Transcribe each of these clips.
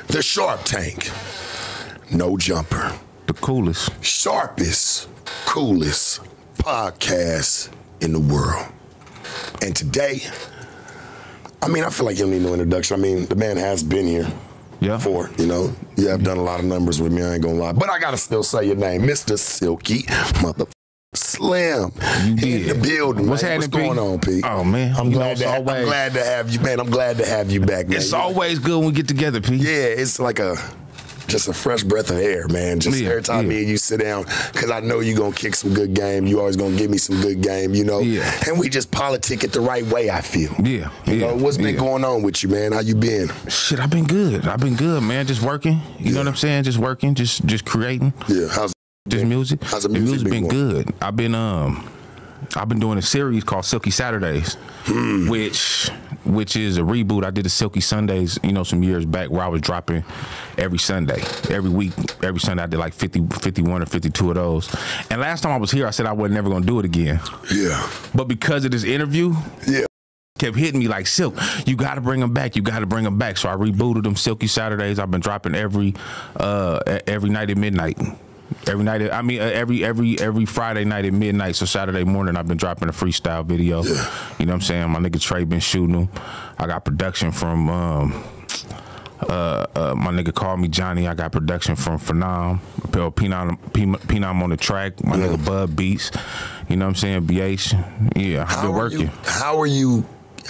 The Sharp Tank. No Jumper. The coolest. Sharpest, coolest podcast in the world. And today, I mean, I feel like you don't need no introduction. I mean, the man has been here before, you know. You have done a lot of numbers with me, I ain't gonna lie. But I gotta still say your name, Mr. Silky Slim. You did. In the building, What's man. happening, What's going on, P? Oh, man. I'm glad to have you, man. I'm glad to have you back, man. It's always good when we get together, P. Yeah, it's like just a fresh breath of air, man. Just every time me and you sit down, because I know you're going to kick some good game. You always going to give me some good game, you know. Yeah. And we just politic it the right way, I feel. Yeah. You know, what's been going on with you, man? How you been? Shit, I've been good. Man. Just working. You know what I'm saying? Just working, just creating. Yeah. How's music? How's the music been good. I've been doing a series called Silky Saturdays, which is a reboot. I did the Silky Sundays, you know, some years back where I was dropping every Sunday, every week, every Sunday. I did like 51 or 52 of those. And last time I was here, I said I was never gonna do it again. Yeah. But because of this interview, kept hitting me like, Silk, you got to bring them back. You got to bring them back. So I rebooted them, Silky Saturdays. I've been dropping every night at midnight. Every night, every Friday night at midnight. So Saturday morning, I've been dropping a freestyle video. You know what I'm saying? My nigga Trey been shooting them. I got production from my nigga Called Me Johnny. I got production from Phenom. Phenom on the track. My nigga Bud Beats. You know what I'm saying? BH. Yeah, I've been working.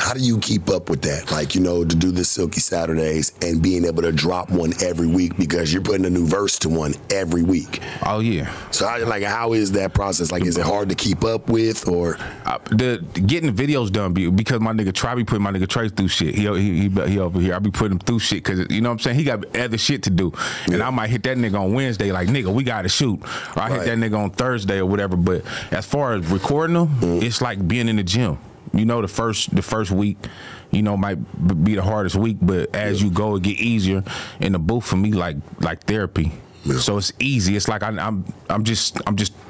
How do you keep up with that? Like, you know, to do the Silky Saturdays and being able to drop one every week because you're putting a new verse to one every week. Oh, yeah. So, how is that process? Like, is it hard to keep up with, or? Getting the videos done, because my nigga Trey be putting my nigga Trey through shit. He over here. I be putting him through shit because, you know what I'm saying? He got other shit to do. And I might hit that nigga on Wednesday like, nigga, we got to shoot. Or I hit that nigga on Thursday or whatever. But as far as recording them, it's like being in the gym. You know, the first week, you know, might be the hardest week, but as you go, it get easier. In the booth for me, like therapy. So it's easy. It's like I'm just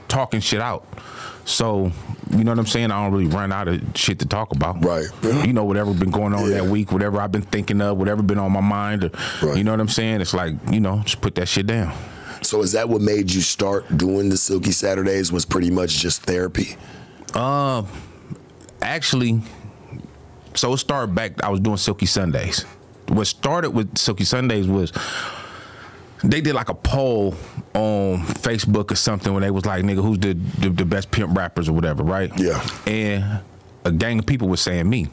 talking shit out. So you know what I'm saying? I don't really run out of shit to talk about. Right. You know, whatever been going on that week, whatever I've been thinking of, whatever been on my mind. You know what I'm saying? It's like, you know, just put that shit down. So is that what made you start doing the Silky Saturdays? Was pretty much just therapy? Actually, so it started back, I was doing Silky Sundays. What started with Silky Sundays was they did like a poll on Facebook or something when they was like, nigga, who's the best pimp rappers or whatever, right? Yeah. And a gang of people was saying me.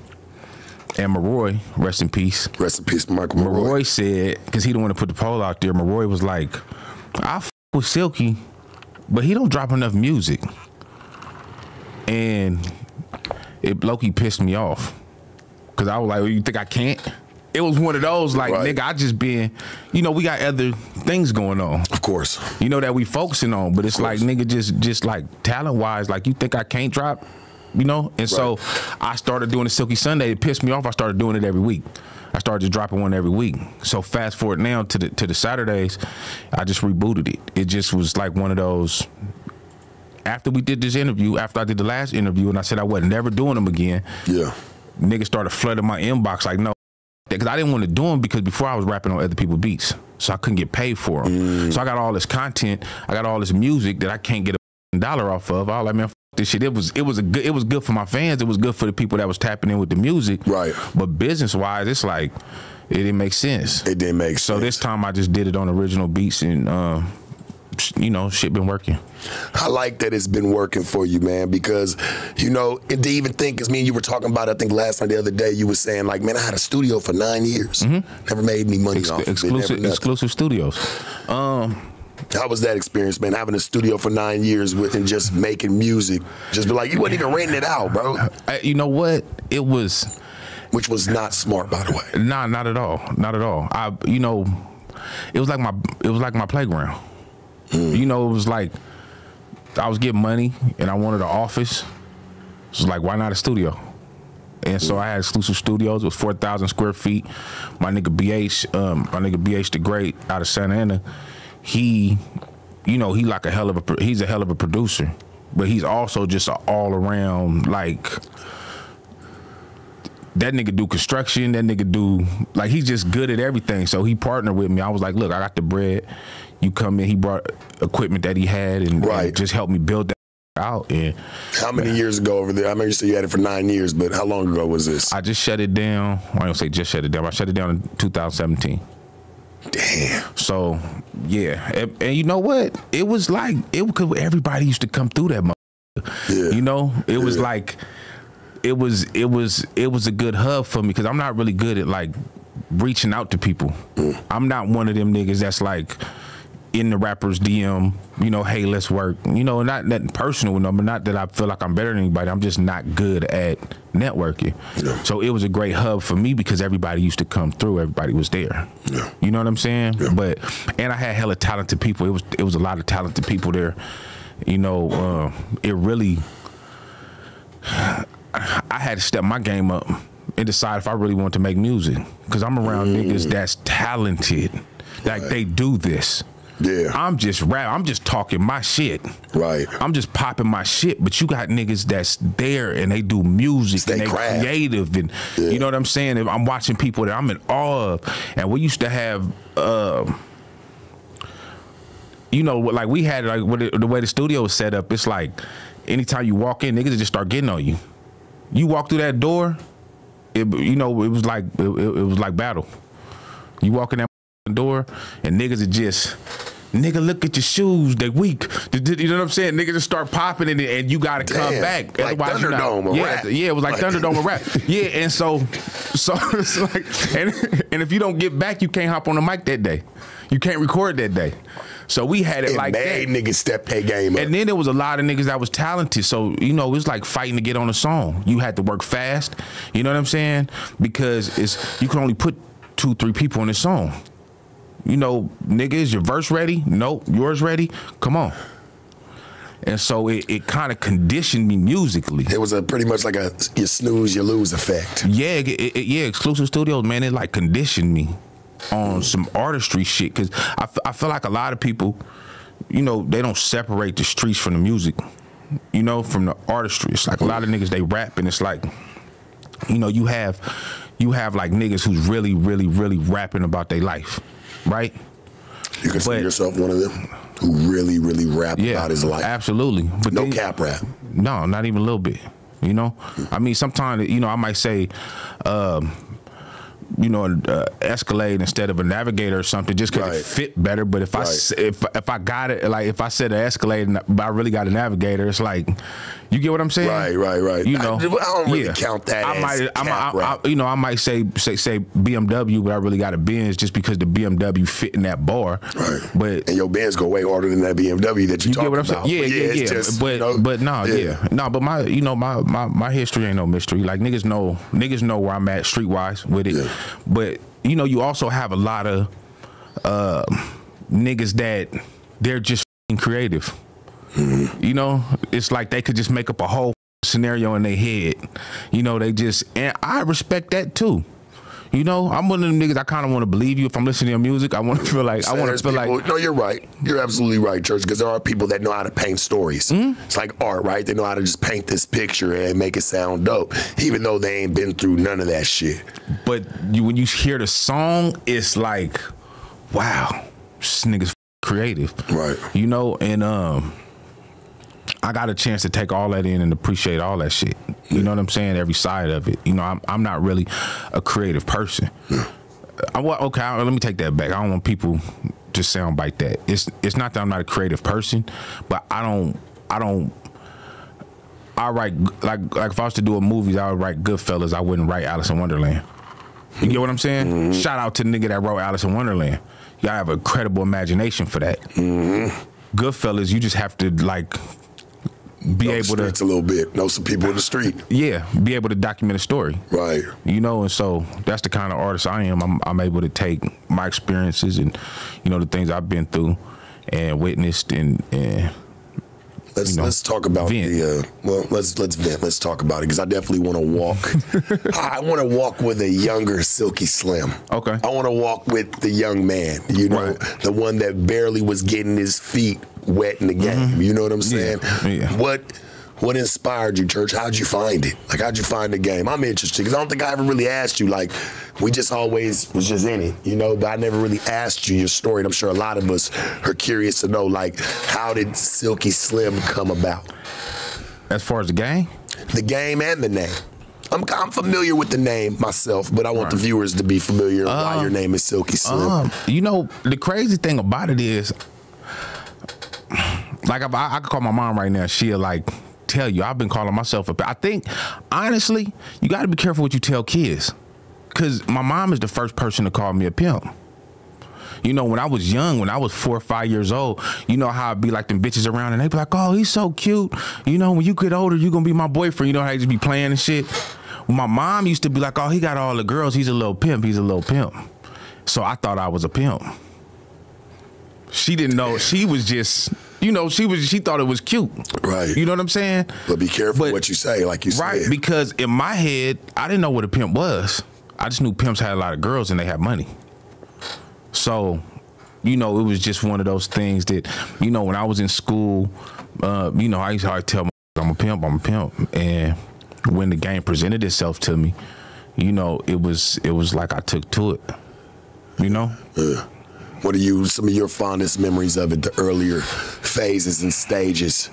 And Maroy, rest in peace. Rest in peace, Michael Maroy. Maroy said, because he didn't want to put the poll out there, Maroy was like, I f with Silky, but he don't drop enough music. And it low-key pissed me off. Cause I was like, well, you think I can't? It was one of those like, nigga, I just been, you know, we got other things going on. Of course. You know, that we focusing on, but it's like, nigga, just like talent-wise, like you think I can't drop, you know? And so I started doing the Silky Sunday. It pissed me off. I started doing it every week. I started just dropping one every week. So fast forward now to the Saturdays, I just rebooted it. It just was like one of those. After we did this interview, after I did the last interview, and I said I wasn't never doing them again. Yeah. Niggas started flooding my inbox like, no, because I didn't want to do them because before I was rapping on other people's beats, so I couldn't get paid for them. So I got all this content, I got all this music that I can't get $1 off of. I was like, man, f this shit. It was good for my fans. It was good for the people that was tapping in with the music. Right. But business wise, it's like it didn't make sense. It didn't make sense. So this time I just did it on original beats and. You know, shit been working. I like that it's been working for you, man, because, you know, and to even think, because me and you were talking about it, I think last night, the other day, you were saying, like, man, I had a studio for 9 years. Never made any money off of it. Exclusive studios. How was that experience, man, having a studio for 9 years and just making music? Just be like, you wasn't even renting it out, bro. You know what? It was... Which was not smart, by the way. Nah, not at all. Not at all. You know, it was like my playground. You know, it was like I was getting money and I wanted an office. It was like, why not a studio? And so I had exclusive studios. It was 4,000 square feet. My nigga BH the Great out of Santa Ana, he, you know, he's a hell of a producer, but he's also just an all around like that nigga do construction. That nigga do, like, he's just good at everything. So he partnered with me. I was like, look, I got the bread. You come in. He brought equipment that he had and just helped me build that out. And how many years ago over there? I know you said you had it for 9 years, but how long ago was this? I just shut it down. I don't say just shut it down. I shut it down in 2017. Damn. So yeah, and you know what? It was like because everybody used to come through that motherfucker. Yeah. You know, it was like it was a good hub for me because I'm not really good at like reaching out to people. I'm not one of them niggas that's like in the rapper's DM, you know, hey, let's work. You know, not nothing personal with them, but not that I feel like I'm better than anybody. I'm just not good at networking. Yeah. So it was a great hub for me because everybody used to come through. Everybody was there. Yeah. You know what I'm saying? Yeah. And I had hella talented people. It was a lot of talented people there. You know, it really, I had to step my game up and decide if I really want to make music because I'm around niggas that's talented. Like they do this. Yeah, I'm just I'm just talking my shit. Right. I'm just popping my shit, but you got niggas that's there and they do music and they creative and you know what I'm saying? I'm watching people that I'm in awe of. And we used to have you know, like we had like the way the studio was set up, it's like anytime you walk in, niggas just start getting on you. You walk through that door, you know, it was like battle. You walk in that door and niggas are just, nigga, look at your shoes, they weak. You know what I'm saying? Niggas just start popping in it and you gotta come back. Like Thunderdome or rap. Yeah, it was like Thunderdome or rap. Yeah, and so it's like, and if you don't get back, you can't hop on the mic that day. You can't record that day. So we had it like that. It made niggas step their game up. And then there was a lot of niggas that was talented. So, you know, it was like fighting to get on a song. You had to work fast. You know what I'm saying? Because you can only put 2-3 people on this song. You know, nigga, is your verse ready? Nope. Yours ready? Come on. And so it kind of conditioned me musically. It was pretty much like you snooze, you lose effect. Yeah, yeah. Exclusive Studios, man, it like conditioned me on some artistry shit. Because I feel like a lot of people, you know, they don't separate the streets from the music, you know, from the artistry. It's like a lot of niggas, they rap and it's like, you know, you have like niggas who's really, really, really rapping about their life. Right? You consider yourself one of them who really, really rap about his life? Absolutely. But no cap rap? No, not even a little bit. You know? I mean, sometimes, you know, I might say, you know, Escalade instead of a Navigator or something just because it fit better. But if I got it, like if I said an Escalade but I really got a Navigator, it's like, you get what I'm saying? Right. You know, I don't really count that I might say BMW, but I really got a Benz just because the BMW fit in that bar. Right. But and your Benz go way harder than that BMW that you talking about. Get what I'm saying? Yeah. Just, but my, you know, my history ain't no mystery. Like niggas know where I'm at streetwise with it. Yeah. But you know, you also have a lot of niggas that they're just creative. Mm-hmm. You know, it's like they could just make up a whole scenario in their head. You know, and I respect that too. You know, I'm one of them niggas. I kind of want to believe you if I'm listening to your music. I want to feel like No, you're right. You're absolutely right, Church. Because there are people that know how to paint stories. Mm-hmm. It's like art, right? They know how to just paint this picture and make it sound dope, even though they ain't been through none of that shit. But when you hear the song, it's like, wow, this nigga's creative, right? You know, and I got a chance to take all that in and appreciate all that shit. You know what I'm saying? Every side of it. You know, I'm not really a creative person. Let me take that back. I don't want people to sound like that. It's not that I'm not a creative person, but I write like if I was to do a movie, I would write Goodfellas. I wouldn't write Alice in Wonderland. You get what I'm saying? Mm-hmm. Shout out to the nigga that wrote Alice in Wonderland. Y'all have a credible imagination for that. Mm-hmm. Goodfellas, you just have to like be able to a little bit know some people in the street. Yeah, be able to document a story. Right. You know, and so that's the kind of artist I am. I'm able to take my experiences and, you know, the things I've been through and witnessed and let's talk about let's vent. Let's talk about it because I definitely want to walk. I want to walk with a younger Silky Slim. Okay. I want to walk with the young man. You know, the one that barely was getting his feet wet in the game. Mm-hmm. You know what I'm saying? Yeah. What inspired you, Church? How'd you find it? Like, how'd you find the game? I'm interested because I don't think I ever really asked you. Like, we just always was just in it, you know? But I never really asked you your story. And I'm sure a lot of us are curious to know, like, how did Silky Slim come about? As far as the game? The game and the name. I'm familiar with the name myself, but I want the viewers to be familiar with why your name is Silky Slim. You know, the crazy thing about it is, like, I could call my mom right now. She'll, like, tell you. I've been calling myself a... I think, honestly, you got to be careful what you tell kids. Because my mom is the first person to call me a pimp. You know, when I was young, when I was 4 or 5 years old, you know how I'd be like them bitches around and they'd be like, oh, he's so cute. You know, when you get older, you're going to be my boyfriend. You know how you just be playing and shit? My mom used to be like, oh, he got all the girls. He's a little pimp. He's a little pimp. So I thought I was a pimp. She didn't know. She was just... You know, she thought it was cute. Right. You know what I'm saying? But be careful what you say, like you said. Right, because in my head, I didn't know what a pimp was. I just knew pimps had a lot of girls and they had money. So, you know, it was just one of those things that, you know, when I was in school, you know, I used to tell I'm a pimp. And when the game presented itself to me, you know, it was like I took to it, you know? What are some of your fondest memories of it, the earlier phases and stages?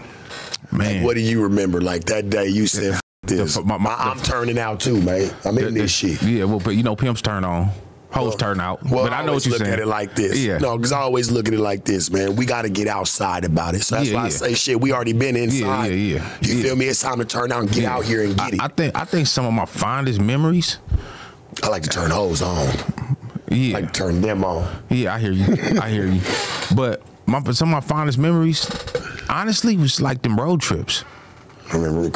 Man. Like, what do you remember? Like that day you said, this. I'm turning out too, man. I'm in this shit. Yeah, well, but you know, pimps turn on. Hoes turn out. Well, but I know what you're saying. Look at it like this. Yeah. No, because I always look at it like this, man. We got to get outside about it. So that's why I say, shit, we already been inside. You feel me? It's time to turn out and get out here and get it. I think some of my fondest memories. I like to turn hoes on. Yeah. Like turn them on. Yeah, I hear you. I hear you. But some of my fondest memories, honestly, was like them road trips. I remember them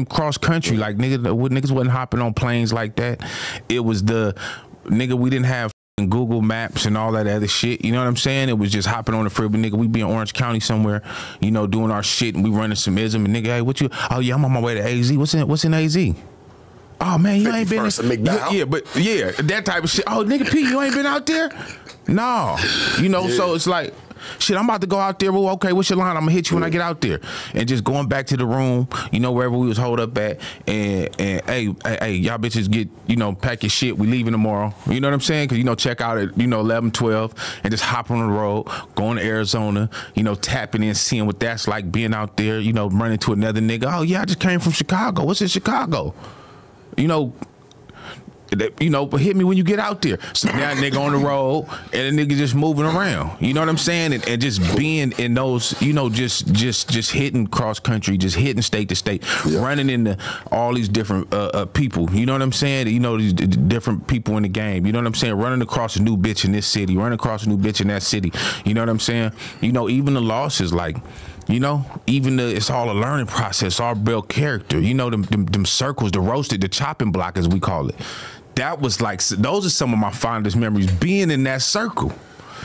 cross country. Like niggas wasn't hopping on planes like that. It was we didn't have Google Maps and all that other shit. You know what I'm saying? It was just hopping on the freeway. Nigga, we be in Orange County somewhere, you know, doing our shit, and we running some ism. And nigga, hey, oh yeah, I'm on my way to AZ. What's in AZ? Oh man, you ain't been yeah, that type of shit. Oh nigga, P, you ain't been out there? No, you know. So it's like, shit, I'm about to go out there. Well, okay, what's your line? I'm gonna hit you when I get out there. And just going back to the room, you know, wherever we was holed up at, and hey, y'all bitches get, you know, pack your shit. We leaving tomorrow. You know what I'm saying? Cause you know, check out at 11, 12, and just hop on the road, going to Arizona. You know, tapping in, seeing what that's like, being out there. You know, running to another nigga. Oh yeah, I just came from Chicago. What's in Chicago? You know, but hit me when you get out there. So now nigga on the road and the nigga just moving around. You know what I'm saying? And just being in those, you know, just hitting cross country, just hitting state to state, running into all these different people. You know what I'm saying? You know, these different people in the game. You know what I'm saying? Running across a new bitch in this city, running across a new bitch in that city. You know what I'm saying? You know, even the losses, like, you know, even it's all a learning process, all build character. You know, them circles, the roasted, the chopping block, as we call it. That was like, those are some of my fondest memories, being in that circle.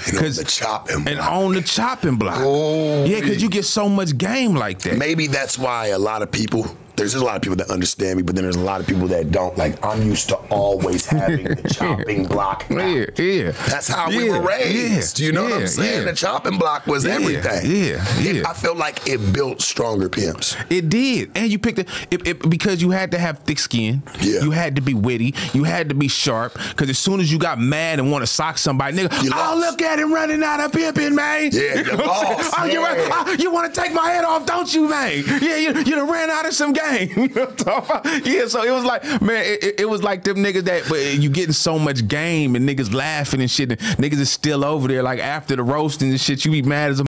And on the chopping block. And on the chopping block. Oh, yeah, because you get so much game like that. Maybe that's why a lot of people, there's a lot of people that understand me, but then there's a lot of people that don't. Like, I'm used to always having the chopping block. Yeah. That's how we were raised. You know what I'm saying? The chopping block was everything. I felt like it built stronger pimps. It did. And you picked it because you had to have thick skin. Yeah. You had to be witty. You had to be sharp. Because as soon as you got mad and want to sock somebody, nigga, oh, look at him running out of pimping, man. Yeah, you lost. Oh, you want to take my head off, don't you, man? Yeah, you done ran out of some game. You know what I'm talking about? Yeah, so it was like, man, it was like them niggas that, but you getting so much game and niggas laughing and shit, and niggas is still over there, like after the roasting and shit, you be mad as a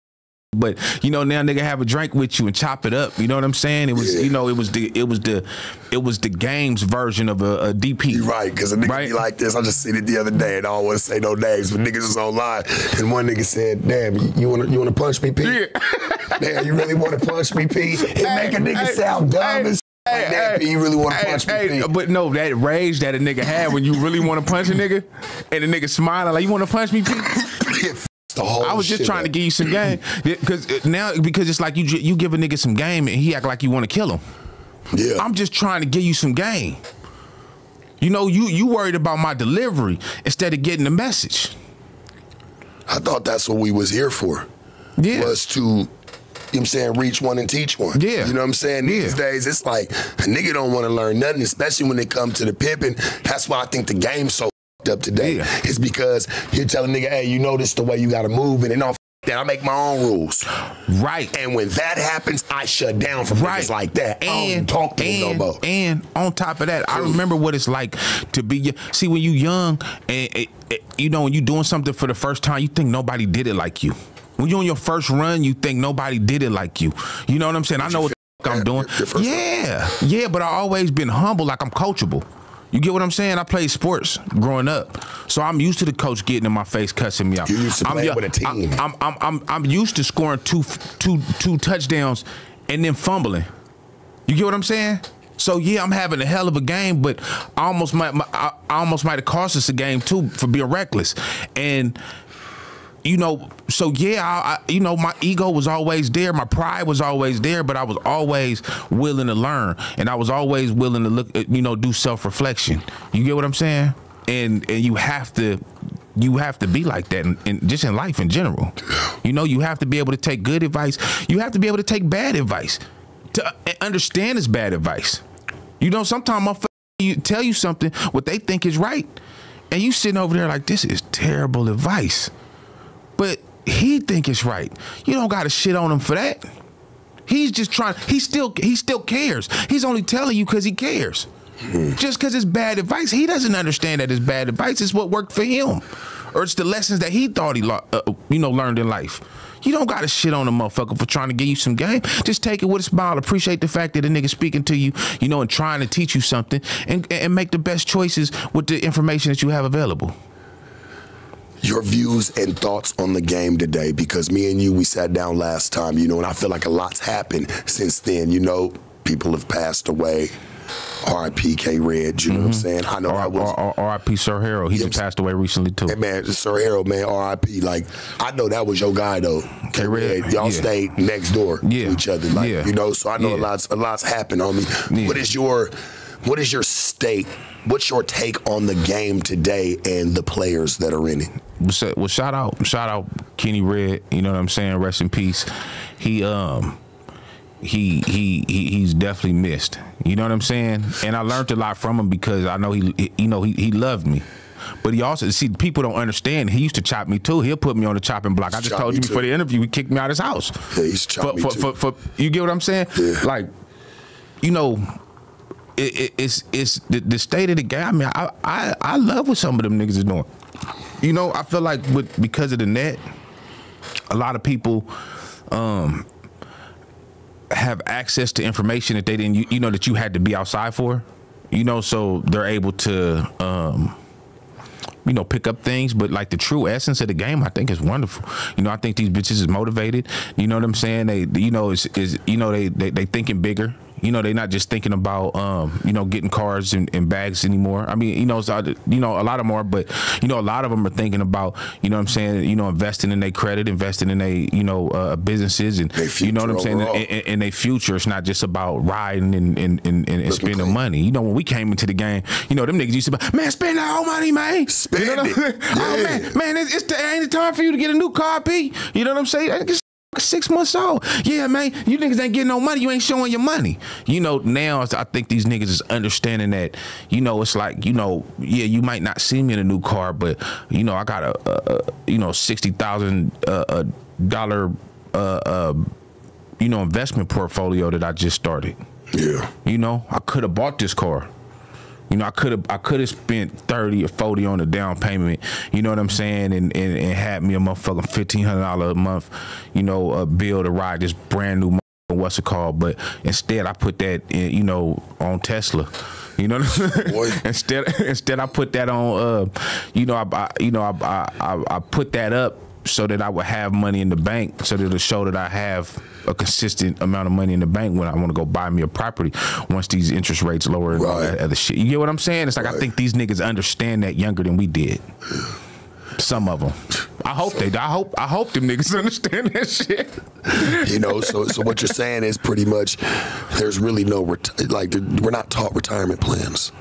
but you know, now nigga have a drink with you and chop it up. You know what I'm saying? It was, you know, it was the game's version of a DP. You're right, because a nigga be like this. I just seen it the other day, and I don't want to say no names, but niggas was online, and one nigga said, "Damn, you wanna punch me, P? Yeah. Damn, you really wanna punch me, P? It make a nigga sound dumb as." Damn, P, you really want to punch me, P? But no, that rage that a nigga had when you really want to punch a nigga, and the nigga smiling like, "You want to punch me, P?" I was just trying to give you some game, because it's like you give a nigga some game and he act like you want to kill him. Yeah, I'm just trying to give you some game. You know, you worried about my delivery instead of getting the message. I thought that's what we was here for. Yeah, was to, know what I'm saying, reach one and teach one. Yeah. You know what I'm saying? These days, it's like a nigga don't want to learn nothing, especially when it comes to the pimping. That's why I think the game's so up today. Yeah. It's because you're telling nigga, hey, you know this the way you got to move, and no, that I make my own rules. Right. And when that happens, I shut down from niggas like that. I don't talk to them no more. And on top of that, I remember what it's like to be, see, when you young, and you know, when you doing something for the first time, you think nobody did it like you. When you're on your first run, you think nobody did it like you. You know what I'm saying? I know what the fuck I'm doing. Yeah, but I always been humble, like I'm coachable. You get what I'm saying? I played sports growing up, so I'm used to the coach getting in my face, cussing me out. You used to play with a team. I'm used to scoring two touchdowns and then fumbling. You get what I'm saying? So yeah, I'm having a hell of a game, but I almost might have cost us a game too for being reckless. And you know, so yeah, you know, my ego was always there, my pride was always there, but I was always willing to learn, and I was always willing to look, you know, do self-reflection. You get what I'm saying? And you have to be like that, and just in life in general. You know, you have to be able to take good advice. You have to be able to take bad advice to understand it's bad advice. You know, sometimes motherfuckers tell you something what they think is right, and you sitting over there like, this is terrible advice. But he think it's right. You don't got to shit on him for that. He's just trying. He still cares. He's only telling you because he cares. Just because it's bad advice, he doesn't understand that it's bad advice. It's what worked for him, or it's the lessons that he thought he learned in life. You don't got to shit on a motherfucker for trying to give you some game. Just take it with a smile. Appreciate the fact that a nigga speaking to you, you know, and trying to teach you something, and make the best choices with the information that you have available. Your views and thoughts on the game today, because me and you, we sat down last time, you know, and I feel like a lot's happened since then. You know, people have passed away. R.I.P. K-Red, you know what I'm saying? I know R.I.P. Sir Harold. He just passed away recently too. Hey man, Sir Harold, man, R.I.P. Like, I know that was your guy though. K-Red, y'all stayed next door to each other, like, you know. So I know a lot's happened, homie. What is your state? What's your take on the game today and the players that are in it? Well, shout out Kenny Red. You know what I'm saying? Rest in peace. He's definitely missed. You know what I'm saying? And I learned a lot from him, because I know he loved me. But he also, see, people don't understand. He used to chop me too. He'll put me on the chopping block. I just told you before the interview, he kicked me out of his house. Yeah, he used to chop me too. You get what I'm saying? Yeah. Like, you know, it's the state of the game. I mean, I love what some of them niggas is doing. You know, I feel like because of the net, a lot of people have access to information that they didn't, you know, that you had to be outside for. You know, so they're able to you know, pick up things, but like the true essence of the game, I think is wonderful. You know, I think these bitches is motivated. You know what I'm saying? They, you know, they thinking bigger. You know, they're not just thinking about, you know, getting cars and bags anymore. I mean, you know, a lot of them are, but, you know, a lot of them are thinking about, you know what I'm saying, you know, investing in their credit, investing in their, you know, businesses, and, you know what I'm saying, in their future. It's not just about riding and spending money. You know, when we came into the game, you know, them niggas used to be, man, spend that whole money, man. Spend you know it. Oh, man, ain't the time for you to get a new car, P. You know what I'm saying? 6 months old. Yeah, man, you niggas ain't getting no money. You ain't showing your money. You know, now I think these niggas is understanding that, you know, it's like, you know, yeah, you might not see me in a new car, but, you know, I got a you know, $60,000 you know, investment portfolio that I just started. Yeah. You know, I could have bought this car. You know, I could have spent 30 or 40 on a down payment. You know what I'm saying, and had me a motherfucking $1,500 a month, you know, bill to ride this brand new what's it called. But instead, I put that in, you know, on Tesla. You know what I'm saying? Instead, I put that on. You know, I put that up so that I would have money in the bank, so that it'll show that I have a consistent amount of money in the bank when I want to go buy me a property once these interest rates lower and all that other shit. You get what I'm saying? It's like, I think these niggas understand that younger than we did. Some of them. I hope them niggas understand that shit. You know, so what you're saying is pretty much there's really no, we're not taught retirement plans.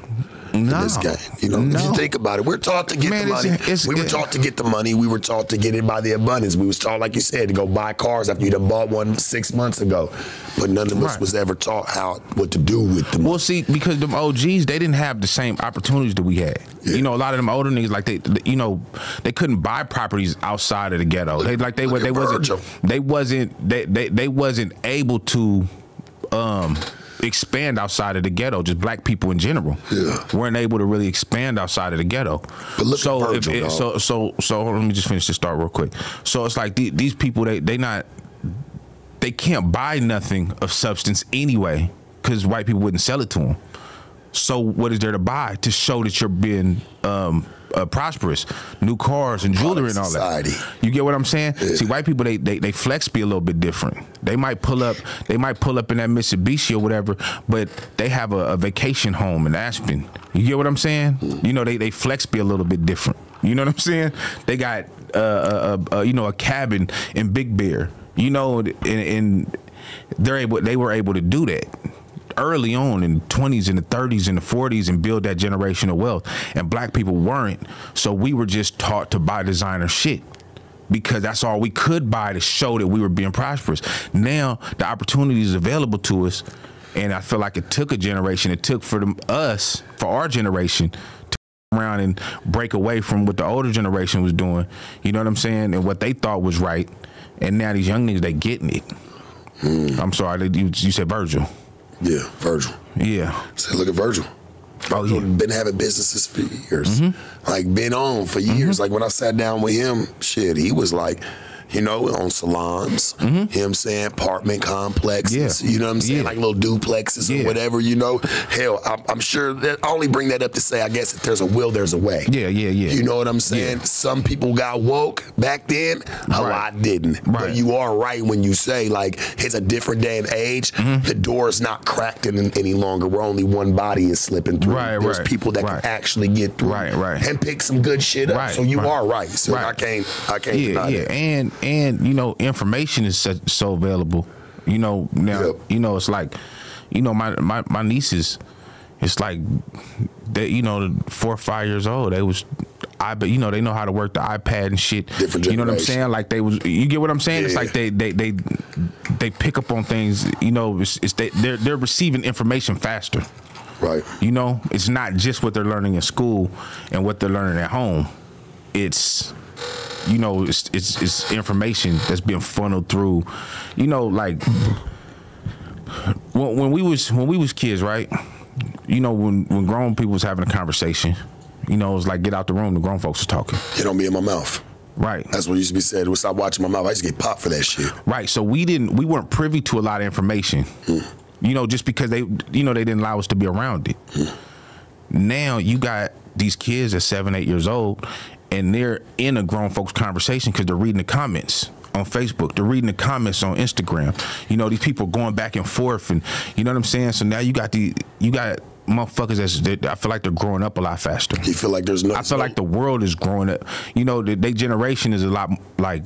in this game. You know, if you think about it, we're taught to get the money. We were taught to get the money. We were taught to get it by the abundance. We was taught, like you said, to go buy cars after you done bought one 6 months ago. But none of us was ever taught what to do with the money. Well, see, because them OGs, they didn't have the same opportunities that we had. Yeah. You know, a lot of them older niggas, like they couldn't buy properties outside of the ghetto. They wasn't able to expand outside of the ghetto. Just black people in general weren't able to really expand outside of the ghetto. But look at Virgil, so let me just finish this thought real quick. So it's like these people, they can't buy nothing of substance anyway because white people wouldn't sell it to them. So what is there to buy to show that you're being prosperous? New cars and jewelry and all that. You get what I'm saying? Yeah. See, white people, they flex be a little bit different. They might pull up in that Mitsubishi or whatever, but they have a vacation home in Aspen. You get what I'm saying? You know, they flex be a little bit different. You know what I'm saying? They got a cabin in Big Bear. You know, and they were able to do that early on in the 20s and the 30s and the 40s and build that generational wealth, and black people weren't. So we were just taught to buy designer shit because that's all we could buy to show that we were being prosperous. Now the opportunity is available to us, and I feel like it took a generation. It took for our generation to come around and break away from what the older generation was doing. You know what I'm saying? And what they thought was right. And now these young niggas, they getting it. I'm sorry, you said Virgil. Yeah, Virgil. Yeah. Say, look at Virgil. Virgil been having businesses for years. Like, been on for years. Like, when I sat down with him, shit, he was like, you know, on salons, you know what I'm saying, apartment complexes, you know what I'm saying, like little duplexes or whatever, you know. Hell, I'm sure that I only bring that up to say, I guess if there's a will, there's a way. You know what I'm saying? Some people got woke back then, a lot didn't. But you are right when you say, like, it's a different day and age. The door is not cracked any longer. Where only one body is slipping through. There's people that can actually get through and pick some good shit up. So you are right. So I can't deny that. And you know, information is so available. You know, now you know, it's like, you know, my nieces, it's like they, you know, 4 or 5 years old, you know, they know how to work the iPad and shit. Different you know what I'm saying? Like you get what I'm saying? It's like they pick up on things. You know, they're receiving information faster. Right. You know, it's not just what they're learning in school and what they're learning at home. It's, you know, it's information that's being funneled through. You know, like when we was kids, right? You know, when grown people was having a conversation, you know, it was like, get out the room, the grown folks are talking. It don't be in my mouth. Right. That's what used to be said. We'll stop watching my mouth. I used to get popped for that shit. Right. So we weren't privy to a lot of information. You know, just because they didn't allow us to be around it. Now you got these kids at 7, 8 years old, and they're in a grown folks conversation because they're reading the comments on Facebook. They're reading the comments on Instagram. You know, these people going back and forth, and you know what I'm saying? So now you got motherfuckers I feel like they're growing up a lot faster. You feel like there's no... I feel like the world is growing up. You know, their generation is a lot like...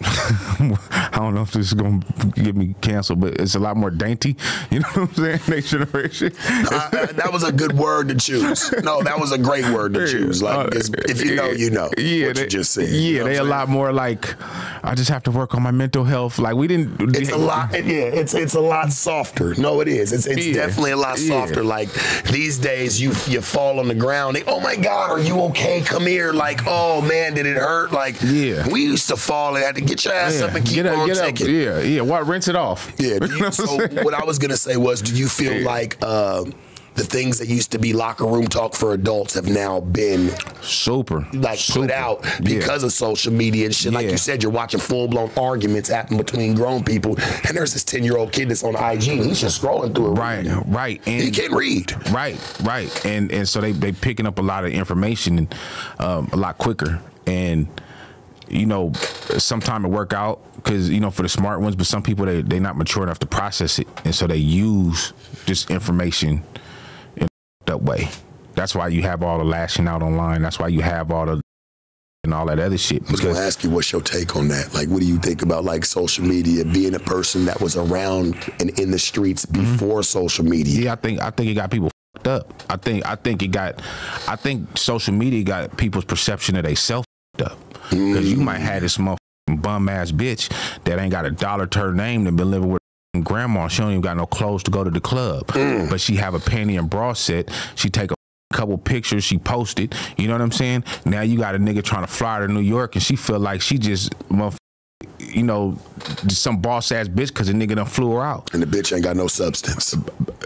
I don't know if this is going to get me canceled, but it's a lot more dainty. You know what I'm saying? Next generation. That was a good word to choose. No, that was a great word to choose. Like, if you know, you know. Yeah, what you just said. Yeah, you know they a lot more like, I just have to work on my mental health. Like, we didn't. It's a lot. Yeah, it's a lot softer. No, it is. It's definitely a lot softer. Like, these days, you fall on the ground. Oh my God, are you okay? Come here. Like, oh man, did it hurt? Like, we used to fall and had to get your ass up and keep on taking. What? Rinse it off. Yeah. So what I was gonna say was, do you feel like the things that used to be locker room talk for adults have now been put out because of social media and shit? Like you said, you're watching full blown arguments happen between grown people, and there's this 10-year-old kid that's on IG. And he's just scrolling through it. Right. And he can't read. Right. And so they picking up a lot of information and a lot quicker. And you know, sometimes it work out because, you know, for the smart ones, but some people, they not mature enough to process it. And so they use this information in that way. That's why you have all the lashing out online. That's why you have all the and all that other shit. I was going to ask you, what's your take on that? Like, what do you think about, like, social media, being a person that was around and in the streets before social media? Yeah, I think it got people fucked up. I think social media got people's perception of they self fucked up. Because you might have this motherfucking bum ass bitch that ain't got a dollar to her name that been living with her grandma. She don't even got no clothes to go to the club. But she have a panty and bra set. She take a couple pictures, she posted. You know what I'm saying? Now you got a nigga trying to fly to New York and she feel like she just you know, some boss ass bitch because the nigga done flew her out. And the bitch ain't got no substance.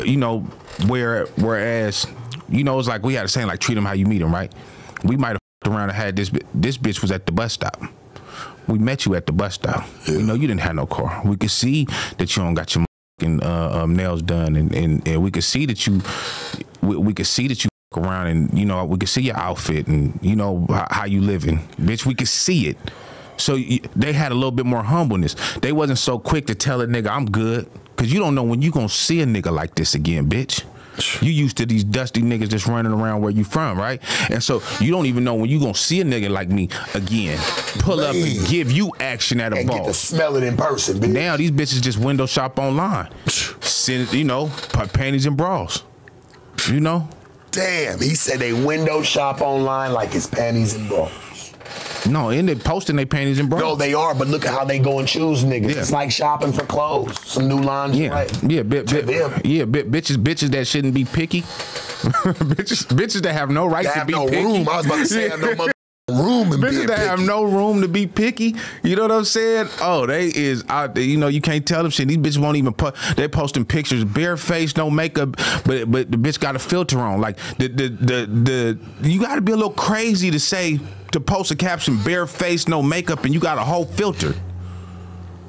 You know, whereas, you know, it's like we had a saying like treat him how you meet him, right? We might have fucked around and had this bitch was at the bus stop. We met you at the bus stop. Yeah. You know, you didn't have no car. We could see that you don't got your nails done, and we could see that you we could see that you around, and you know, we could see your outfit and you know how you living, bitch. We could see it. So they had a little bit more humbleness. They wasn't so quick to tell a nigga I'm good, cause you don't know when you gonna see a nigga like this again, bitch. You used to these dusty niggas just running around where you from, right? And so you don't even know when you gonna see a nigga like me again. Pull up and give you action at a ball. And get to smell it in person, bitch. Now these bitches just window shop online. Send, you know, panties and bras. You know? Damn, he said they window shop online like it's panties and bras. No, and they posting their panties and bras. No, they are, but look at how they go and choose niggas. Yeah. It's like shopping for clothes. Some new lingerie. Bitches that shouldn't be picky. bitches that have no right to be picky. Room. I was about to say have no room and bitches that have no room to be picky. You know what I'm saying? Oh, they is out there. You know, you can't tell them shit. These bitches won't even they're posting pictures, bare face, no makeup, but the bitch got a filter on. Like the you got to be a little crazy to post a caption, bare face, no makeup, and you got a whole filter.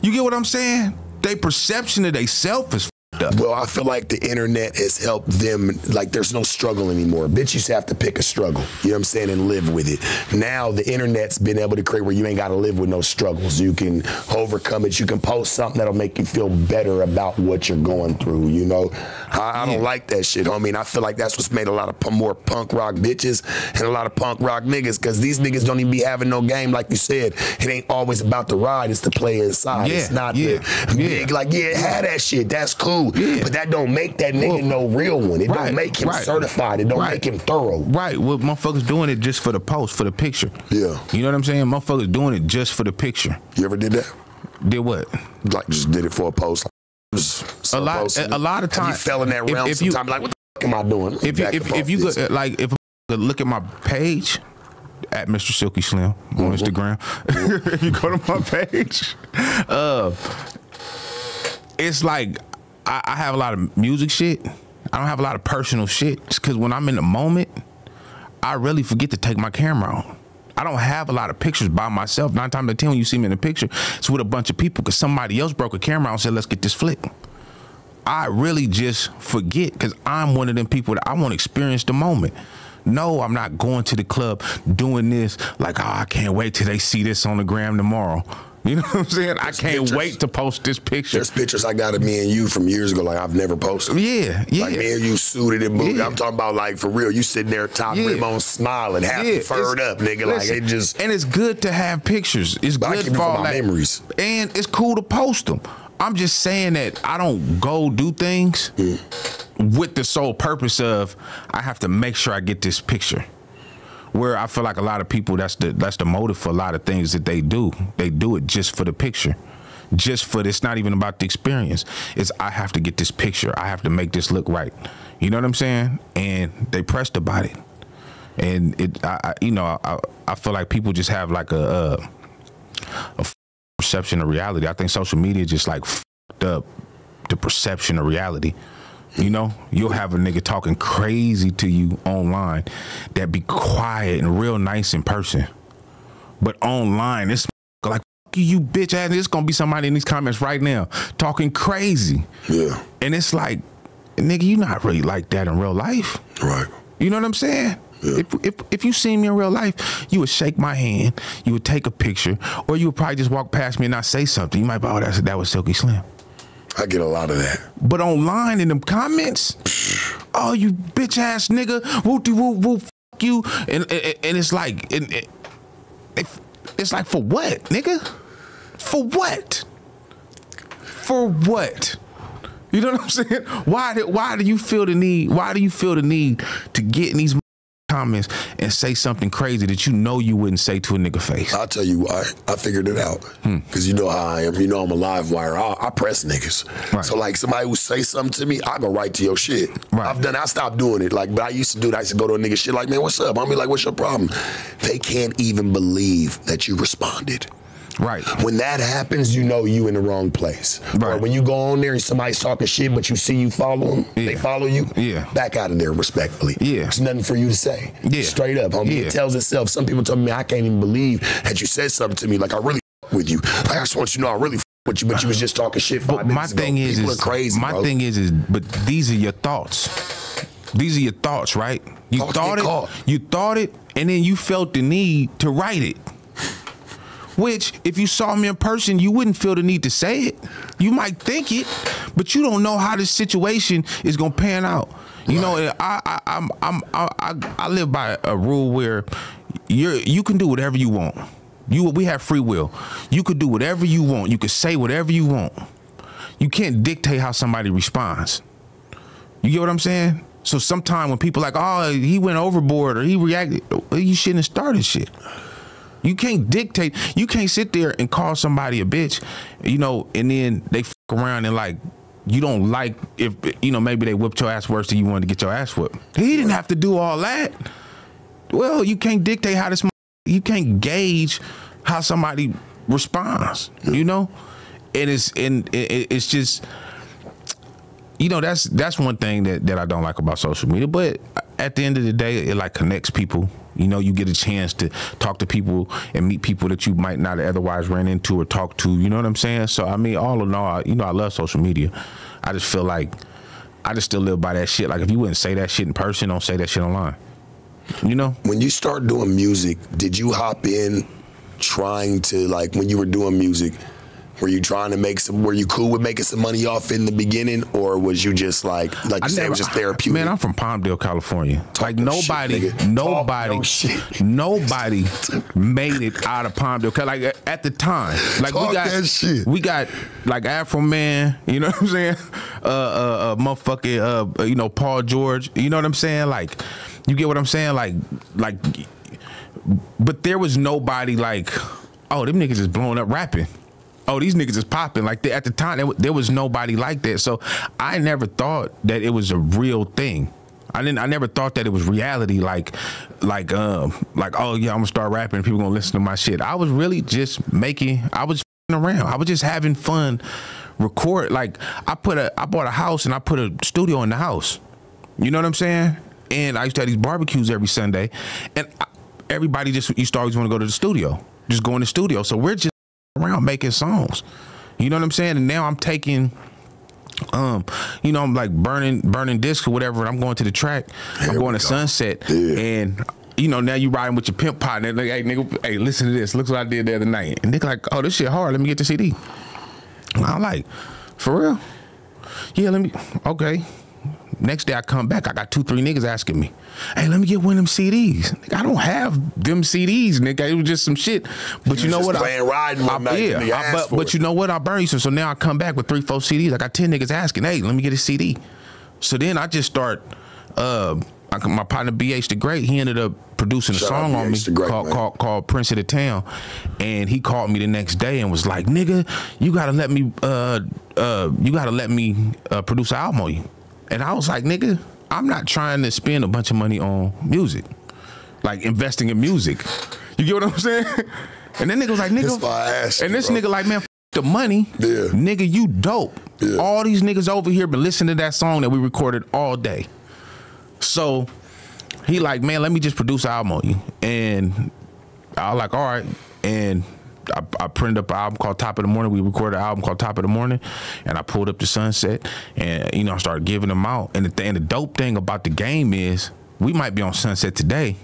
You get what I'm saying? They perception of they self is up. Well, I feel like the internet has helped them. Like, there's no struggle anymore. Bitch used to have to pick a struggle, you know what I'm saying, and live with it. Now the internet's been able to create where you ain't got to live with no struggles. You can overcome it. You can post something that'll make you feel better about what you're going through, you know. I don't like that shit, homie, and I feel like that's what's made a lot of more punk rock bitches and a lot of punk rock niggas, because these niggas don't even be having no game. Like you said, it ain't always about the ride, it's the play inside. It's not the big, like, have that shit, that's cool. Yeah. But that don't make that nigga no real one. It don't make him certified. It don't make him thorough. Right. Well, motherfuckers doing it just for the post, for the picture. Yeah. You know what I'm saying? Motherfuckers doing it just for the picture. You ever did that? Did what? Like, just did it for a post. A lot of times. You fell in that realm sometimes. Like, what the fuck am I doing? If you go, like, if I look at my page, at Mr. Silky Slim on Instagram, if you go to my page, it's like, I have a lot of music shit. I don't have a lot of personal shit. It's because when I'm in the moment, I really forget to take my camera on. I don't have a lot of pictures by myself. 9 times out of 10 when you see me in a picture, it's with a bunch of people because somebody else broke a camera out and said, let's get this flick. I really just forget because I'm one of them people that I want to experience the moment. No, I'm not going to the club doing this like, oh, I can't wait till they see this on the gram tomorrow. You know what I'm saying? There's I can't wait to post this picture. There's pictures I got of me and you from years ago, like I've never posted. Yeah. Like me and you suited and booted. I'm talking about, like, for real, you sitting there top rib on smiling, half furred up, nigga. Listen, like, it just. And it's good to have pictures. It's good for all my memories. And it's cool to post them. I'm just saying that I don't go do things with the sole purpose of I have to make sure I get this picture. Where I feel like a lot of people, that's the motive for a lot of things that they do. They do it just for the picture. Just for it's not even about the experience. It's I have to get this picture. I have to make this look right. You know what I'm saying? And they pressed about it. And I feel like people just have like a perception of reality. I think social media just like fucked up the perception of reality. You know, you'll have a nigga talking crazy to you online that be quiet and real nice in person. But online, it's like, fuck you bitch ass. There's gonna be somebody in these comments right now talking crazy. Yeah. And it's like, nigga, you not really like that in real life. Right. You know what I'm saying? Yeah. If you seen me in real life, you would shake my hand, you would take a picture, or you would probably just walk past me and not say something. You might be, oh, that was Silky Slim. I get a lot of that. But online in them comments, oh, you bitch ass nigga, woo woo woo, fuck you, and it's like, it's like, for what, nigga? For what? For what? You know what I'm saying? Why do you feel the need? Why do you feel the need to get in these comments and say something crazy that you know you wouldn't say to a nigga face? I'll tell you why. I figured it out. Because you know how I am. You know I'm a live wire. I press niggas. Right. So like somebody who say something to me, I go right to your shit. Right. I stopped doing it. Like, but I used to do that. I used to go to a nigga shit like, man, what's up? I'll be like, what's your problem? They can't even believe that you responded. Right. When that happens, you know you in the wrong place. Right. Or when you go on there and somebody's talking shit, but you see you follow them, they follow you, back out of there respectfully. There's nothing for you to say. Straight up, homie. It tells itself. Some people tell me, I can't even believe that you said something to me. Like, I really with you. Like, I just want you to know I really with you, but you was just talking shit 5 minutes ago. People are crazy, my thing is, but these are your thoughts. These are your thoughts, right? You thought it, and then you felt the need to write it. Which, if you saw me in person, you wouldn't feel the need to say it. You might think it, but you don't know how this situation is gonna pan out. You know, I live by a rule where you can do whatever you want. We have free will. You could do whatever you want. You could say whatever you want. You can't dictate how somebody responds. You get what I'm saying? So sometimes when people like, oh, he went overboard or he reacted, you shouldn't have started shit. You can't dictate. You can't sit there and call somebody a bitch, you know, and then they fuck around and like, you don't like if, you know, maybe they whipped your ass worse than you wanted to get your ass whipped. He didn't have to do all that. Well, you can't dictate how this, you can't gauge how somebody responds, you know? And it's just, you know, that's one thing that I don't like about social media. But at the end of the day, it like connects people. You know, you get a chance to talk to people and meet people that you might not otherwise ran into or talk to. You know what I'm saying? So, I mean, all in all, you know, I love social media. I just feel like I just still live by that shit. Like, if you wouldn't say that shit in person, don't say that shit online. You know? When you start doing music, did you hop in trying to, like, when you were doing music, were you trying to make some, were you cool with making some money off in the beginning, or was you just like you said, it was just therapeutic? Man, I'm from Palmdale, California. Like nobody made it out of Palmdale. Like at the time, like we got like Afro Man, you know what I'm saying? Motherfucking, you know, Paul George, you know what I'm saying? Like, you get what I'm saying? Like, but there was nobody like, oh, them niggas is blowing up rapping. Oh, these niggas is popping. Like, at the time, there was nobody like that. So I never thought that it was a real thing. I never thought that it was reality. Like, oh yeah, I'm gonna start rapping and people gonna listen to my shit. I was really just I was around. I was just having fun. Record. Like, I bought a house and I put a studio in the house. You know what I'm saying? And I used to have these barbecues every Sunday, and everybody used to always want to go to the studio. Just go in the studio. So we're just around making songs, you know what I'm saying? And now I'm taking, you know, I'm like burning discs or whatever, and I'm going to the track. I'm going to Sunset, and you know, now you riding with your pimp partner. Like, hey nigga, hey, listen to this. Look what I did the other night. And nigga like, oh, this shit hard. Let me get the CD. And I'm like, for real? Yeah, let me. Okay. Next day I come back, I got 2-3 niggas asking me, hey, let me get one of them CDs. Nigga, I don't have them CDs, nigga. It was just some shit. But you know what? But you know what? I burn you some. So now I come back with 3-4 CDs. I got 10 niggas asking, hey, let me get a CD. So then I just start, my partner BH the Great, he ended up producing a song on me called Prince of the Town. And he called me the next day and was like, nigga, you gotta let me produce an album on you. And I was like, nigga, I'm not trying to spend a bunch of money on music, like investing in music. You get what I'm saying? And then nigga was like, nigga, and this nigga like, man, f the money, nigga, you dope. All these niggas over here been listening to that song that we recorded all day. So he like, man, let me just produce an album on you. And I was like, all right. And I printed up an album called Top of the Morning. We recorded an album called Top of the Morning, and I pulled up the Sunset, and you know, I started giving them out. And the dope thing about the game is, we might be on Sunset today,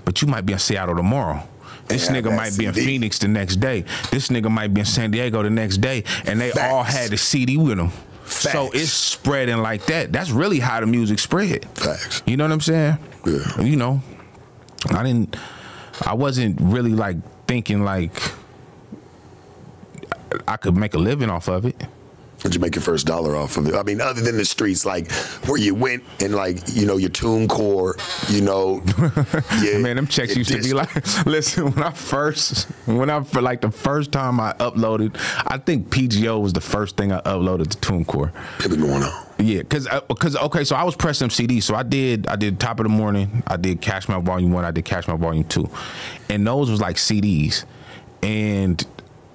but you might be in Seattle tomorrow. This nigga might be in Phoenix the next day. This nigga might be in San Diego the next day, and they all had the CD with them. So it's spreading like that. That's really how the music spread. Facts. You know what I'm saying? Yeah. You know, I wasn't really like thinking like I could make a living off of it. Where'd you make your first dollar off of it? I mean, other than the streets, like where you went and like, you know, your TuneCore, you know. Yeah, man, them checks used to be like, listen, when I for like the first time I uploaded, I think PGO was the first thing I uploaded to TuneCore. People going on. Yeah, cause okay, so I was pressing CDs. So I did Top of the Morning, I did Cash Me Out Volume 1, I did Cash Me Out Volume 2. And those was like CDs. And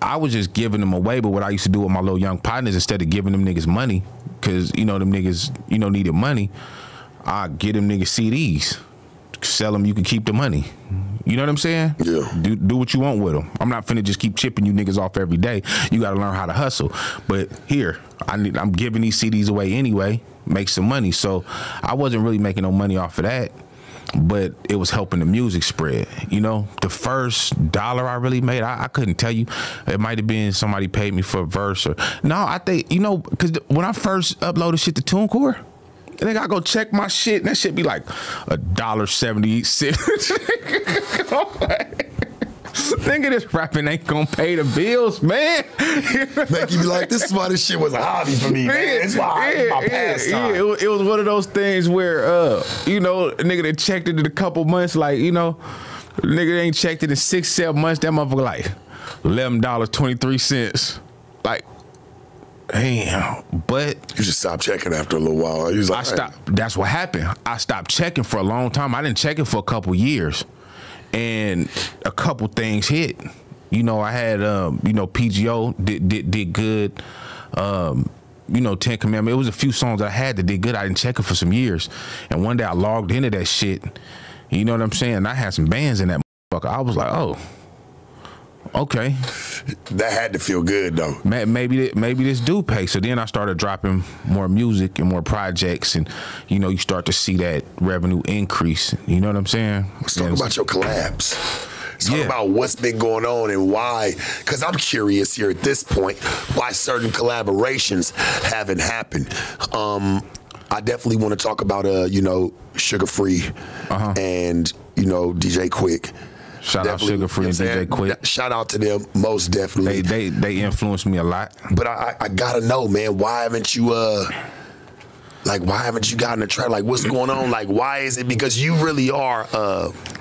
I was just giving them away, but what I used to do with my little young partners, instead of giving them niggas money, cause you know them niggas, you know, needed money, I get them niggas CDs, sell them, you can keep the money. You know what I'm saying? Yeah. Do what you want with them. I'm not finna just keep chipping you niggas off every day. You gotta learn how to hustle. But here, I'm giving these CDs away anyway, make some money. So I wasn't really making no money off of that, but it was helping the music spread. You know, the first dollar I really made, I couldn't tell you. It might have been somebody paid me for a verse or no. I think, you know, because when I first uploaded shit to TuneCore, and then I go check my shit, and that shit be like $1.76. Nigga, this rapping ain't gonna pay the bills, man. Make you be like, this is why this shit was a hobby for me, man. It's why it's my pastime. Yeah, it was one of those things where, you know, a nigga that checked it in a couple months, like, you know, nigga ain't checked it in 6-7 months, that motherfucker like $11.23. Like, damn, but you just stopped checking after a little while. You was like, I stopped. That's what happened. I stopped checking for a long time. I didn't check it for a couple years, and a couple things hit. You know, I had you know, PGO did good. You know, 10 Commandments. It was a few songs I had that did good. I didn't check it for some years, and one day I logged into that shit. You know what I'm saying? I had some bands in that motherfucker. I was like, oh. Okay, that had to feel good though. Maybe this do pay. So then I started dropping more music and more projects, and you know, you start to see that revenue increase. You know what I'm saying? Let's talk about your collabs. Talk about what's been going on and why. Because I'm curious here at this point why certain collaborations haven't happened. I definitely want to talk about you know, Sugar Free and you know, DJ Quik. Shout out Sugar Free and DJ Quik. Shout out to them, most definitely. They influenced me a lot. But I gotta know, man, why haven't you why haven't you gotten a track? Like, what's going on? Like, why is it? Because you really are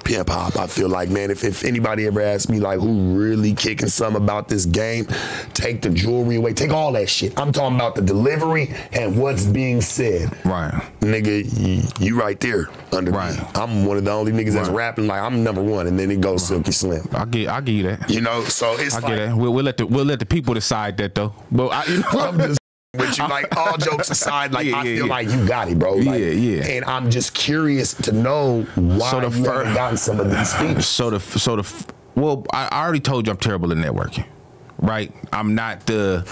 pimp hop. I feel like, man, if anybody ever asked me like who really kicking something about this game, take the jewelry away, take all that shit. I'm talking about the delivery and what's being said. Right. Nigga, you right there under me. I'm one of the only niggas that's rapping like I'm #1, and then it goes Silky Slim. I'll give you that. You know, so it's get that. We'll let the people decide that though. But you know, I'm just with you, like, all jokes aside, like, I feel like you got it, bro. Like, and I'm just curious to know why you haven't gotten some of these features. Well, I already told you I'm terrible at networking, right? I'm not the,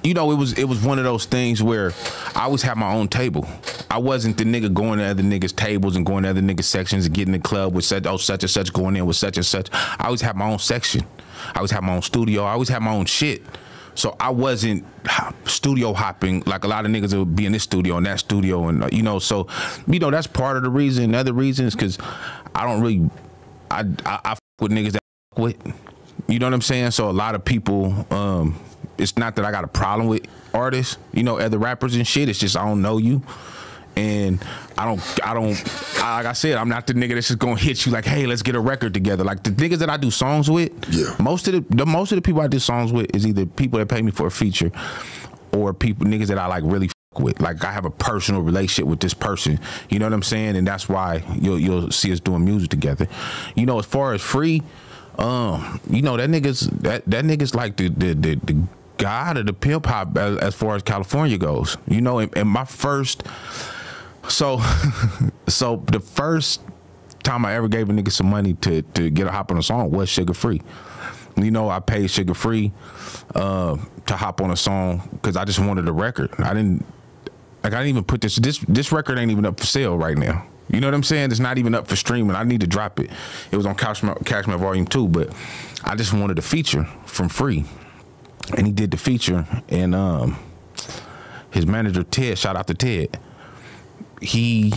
you know, it was one of those things where I always had my own table. I wasn't the nigga going to other niggas' tables and going to other niggas' sections and getting in the club with such and such going in with such and such. I always had my own section. I always had my own studio. I always had my own shit. So I wasn't studio hopping like a lot of niggas would be in this studio and that studio, and you know, so you know, that's part of the reason. The other reason is because I don't really, I fuck with niggas that I fuck with. You know what I'm saying? So a lot of people, it's not that I got a problem with artists, you know, other rappers and shit. It's just I don't know you. And I don't, like I said, I'm not the nigga that's just gonna hit you like, hey, let's get a record together. Like the niggas that I do songs with, most of the people I do songs with is either people that pay me for a feature or niggas that I like really fuck with. Like I have a personal relationship with this person. You know what I'm saying? And that's why you'll see us doing music together. You know, as far as Free, you know, that nigga's like the god of the pimp hop as far as California goes. You know, and my first. So the first time I ever gave a nigga some money to get a hop on a song was Sugar Free. You know, I paid Sugar Free to hop on a song because I just wanted a record. I didn't even put this record ain't even up for sale right now. You know what I'm saying? It's not even up for streaming. I need to drop it. It was on Cash Me Out Volume 2, but I just wanted a feature from Free. And he did the feature, and his manager Ted, shout out to Ted, he,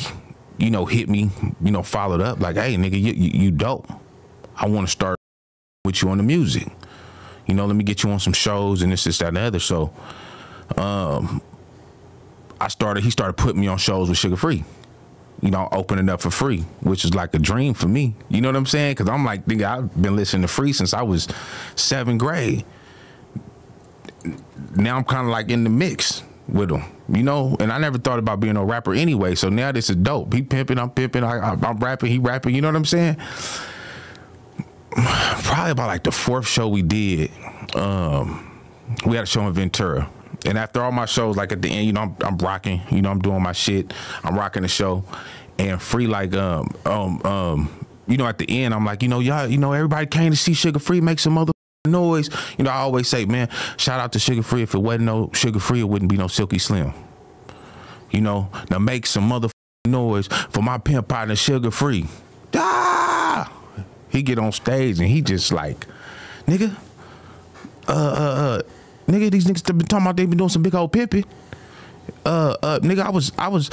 you know, hit me, you know, followed up like, hey, nigga, you dope. I want to start with you on the music. You know, let me get you on some shows and this, that, and the other. So he started putting me on shows with Sugar Free. You know, opening up for Free, which is like a dream for me. You know what I'm saying? Because I'm like, nigga, I've been listening to Free since I was 7th grade. Now I'm kind of like in the mix with him, you know? And I never thought about being a rapper anyway, so now this is dope. He pimping, I'm pimping, I'm rapping, he rapping, you know what I'm saying? Probably about like the 4th show we did, we had a show in Ventura. And after all my shows, like at the end, you know, I'm rocking, you know, I'm doing my shit, I'm rocking the show, and Free like, you know, at the end, I'm like, you know, y'all, you know, everybody came to see Sugar Free make some mother noise. You know, I always say, man, shout out to Sugar Free. If it wasn't no Sugar Free, it wouldn't be no Silky Slim. You know, now make some mother noise for my pimp partner Sugar Free. Ah! He get on stage and he just like, nigga, nigga, these niggas been talking about they been doing some big old pimping. Nigga, I was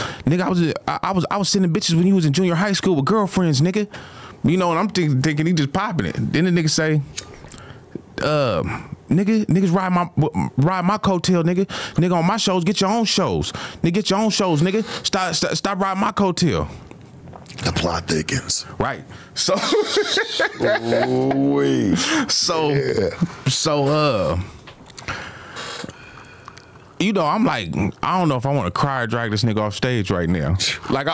sending bitches when you was in junior high school with girlfriends, nigga. You know, and I'm thinking he just popping it. Then the nigga say, niggas ride my coattail, nigga on my shows, get your own shows. Nigga, get your own shows, nigga. Stop riding my coattail. The plot thickens. Right. So you know, I'm like, I don't know if I want to cry or drag this nigga off stage right now. Like,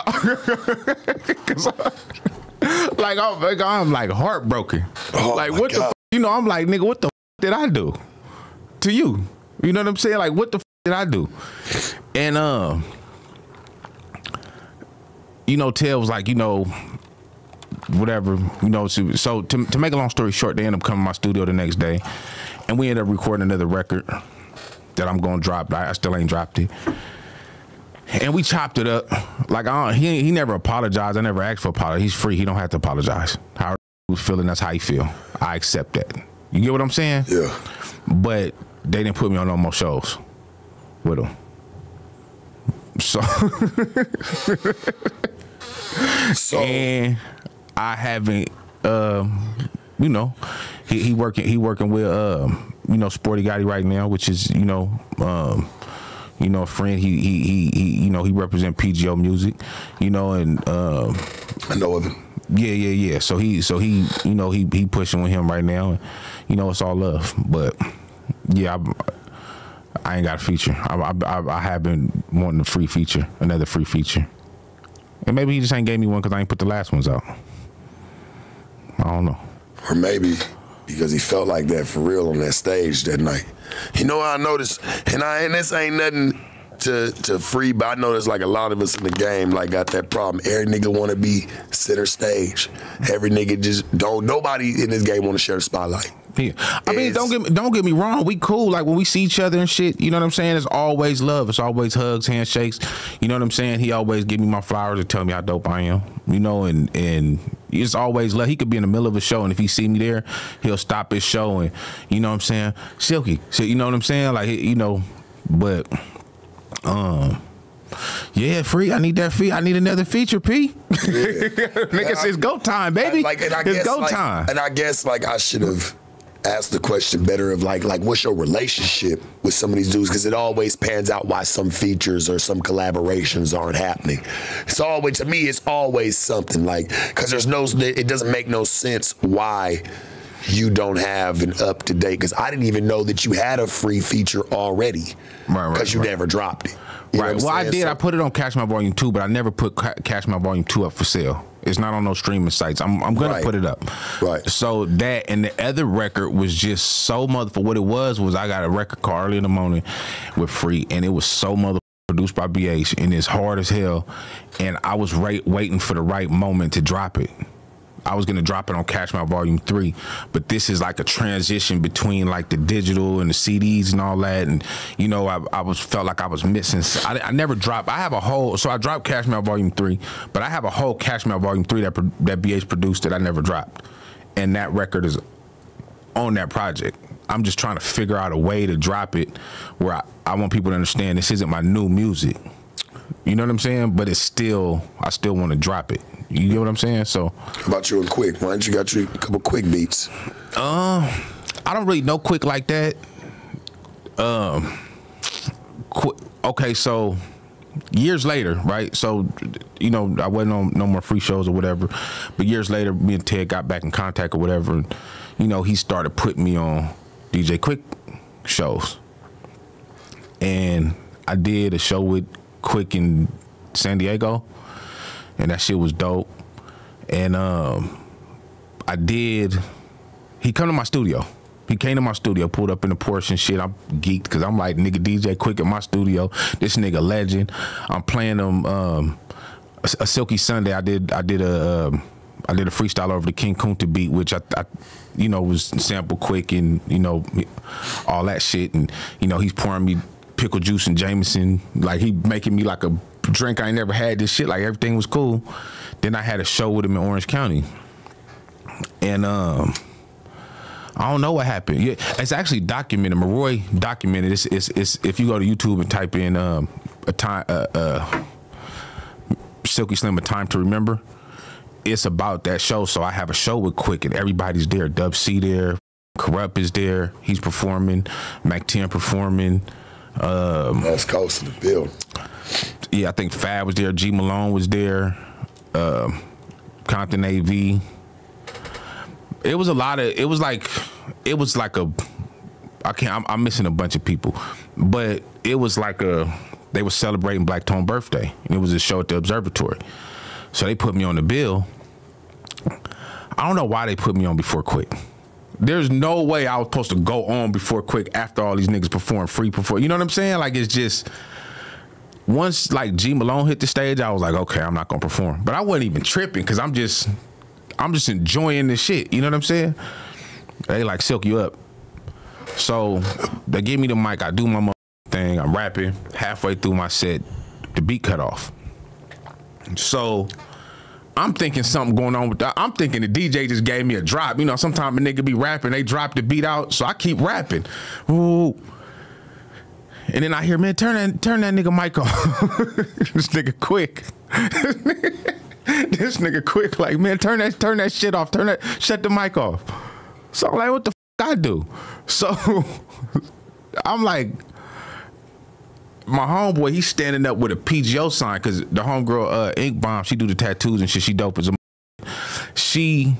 I'm like heartbroken. Oh, like, what the, you know, I'm like, nigga, what the did I do to you? You know what I'm saying? Like, what the did I do? And, you know, Tel was like, you know, whatever, you know, so to make a long story short, they ended up coming to my studio the next day, and we ended up recording another record that I'm gonna drop. I still ain't dropped it. And we chopped it up. Like, he never apologized. I never asked for apology. He's free. He don't have to apologize. How he was feeling, that's how he feel. I accept that. You get what I'm saying? Yeah. But they didn't put me on no more shows with him. So, and I haven't, you know, he working with, you know, Sporty Gotti right now, which is, you know, a friend. He you know, he represent PGO Music, you know, and I know of him. Yeah. So he, you know, he pushing with him right now, and, you know, it's all love. But yeah, I ain't got a feature. I have been wanting a free feature, another free feature, and maybe he just ain't gave me one because I ain't put the last ones out. I don't know. Or maybe because he felt like that for real on that stage that night. You know what I noticed? And this ain't nothing to Free, but I noticed like a lot of us in the game like got that problem. Every nigga want to be center stage. Every nigga just nobody in this game want to share the spotlight. Yeah. I mean, don't get me wrong. We cool. Like, when we see each other and shit, you know what I'm saying? It's always love. It's always hugs, handshakes. You know what I'm saying? He always give me my flowers and tell me how dope I am. You know, and it's always love. He could be in the middle of a show, and if he see me there, he'll stop his show and, you know what I'm saying? Silky. So, you know what I'm saying? Like, you know, but yeah, Free, I need that fee. I need another feature, P. Yeah. Nigga, it's go time, baby. It's go time. And I guess like I should have asked the question better of like what's your relationship with some of these dudes, because it always pans out why some features or some collaborations aren't happening. It's always, to me, it's always something like, because it doesn't make no sense why you don't have an up-to-date, because I didn't even know that you had a free feature already, because you never dropped it. Right. Well, I did. I put it on Cash My Volume 2, but I never put Cash My Volume 2 up for sale. It's not on no streaming sites. I'm going to put it up. Right. So that, and the other record was just so for what it was I got a record call early in the morning with Free, and it was so produced by BH, and it's hard as hell, and I was waiting for the right moment to drop it. I was gonna drop it on Cash My Volume 3, but this is like a transition between like the digital and the CDs and all that, and you know, I felt like I was missing. I never dropped. I have a whole, so I dropped Cash My Volume 3, but I have a whole Cash My Volume 3 that BH produced that I never dropped, and that record is on that project. I'm just trying to figure out a way to drop it where I want people to understand this isn't my new music. You know what I'm saying? But it's still, I still want to drop it. You get what I'm saying? So, how about you and Quik? Why don't you got you a couple Quik beats? I don't really know Quik like that. Okay, so years later, right? So, you know, I wasn't on no more free shows or whatever. But years later, me and Ted got back in contact or whatever. And, you know, he started putting me on DJ Quik shows. And I did a show with Quik in San Diego. And that shit was dope. And he come to my studio. He came to my studio, pulled up in the Porsche and shit. I'm geeked because I'm like, nigga, DJ Quik at my studio. This nigga legend. I'm playing him a Silky Sunday. I did a freestyle over the King Kunta beat, which I you know, was sample Quik and, you know, all that shit. And, you know, he's pouring me pickle juice and Jameson. Like, he making me like a drink I ain't never had. This shit, like, everything was cool. Then I had a show with him in Orange County. And I don't know what happened. Yeah, it's actually documented. Maroy documented. It's if you go to YouTube and type in Silky Slim, A Time to Remember, it's about that show. So I have a show with Quik and everybody's there. Dub C there, Corrupt is there. He's performing. Mac 10 performing. West Coast in the building. Yeah, I think Fab was there. G Malone was there. Compton AV. It was a lot of. It was like a. I'm missing a bunch of people, but it was like they were celebrating Black Tone birthday, and it was a show at the Observatory. So they put me on the bill. I don't know why they put me on before Quik. There's no way I was supposed to go on before Quik after all these niggas perform free before. You know what I'm saying? Like, it's just, once like G Malone hit the stage, I was like, okay, I'm not gonna perform. But I wasn't even tripping because I'm just enjoying this shit. You know what I'm saying? They like, Silk, you up. So they give me the mic. I do my thing. I'm rapping. Halfway through my set, the beat cut off. So I'm thinking something going on with that. I'm thinking the DJ just gave me a drop. You know, sometimes a nigga be rapping, they drop the beat out. So I keep rapping. Ooh. And then I hear, man, turn that nigga mic off. This nigga Quik. This nigga Quik, like, man, turn that shit off. Shut the mic off. So I'm like, what the f I do? So I'm like, my homeboy, he's standing up with a PGO sign because the homegirl, Ink Bomb, she do the tattoos and shit. She dope as a. She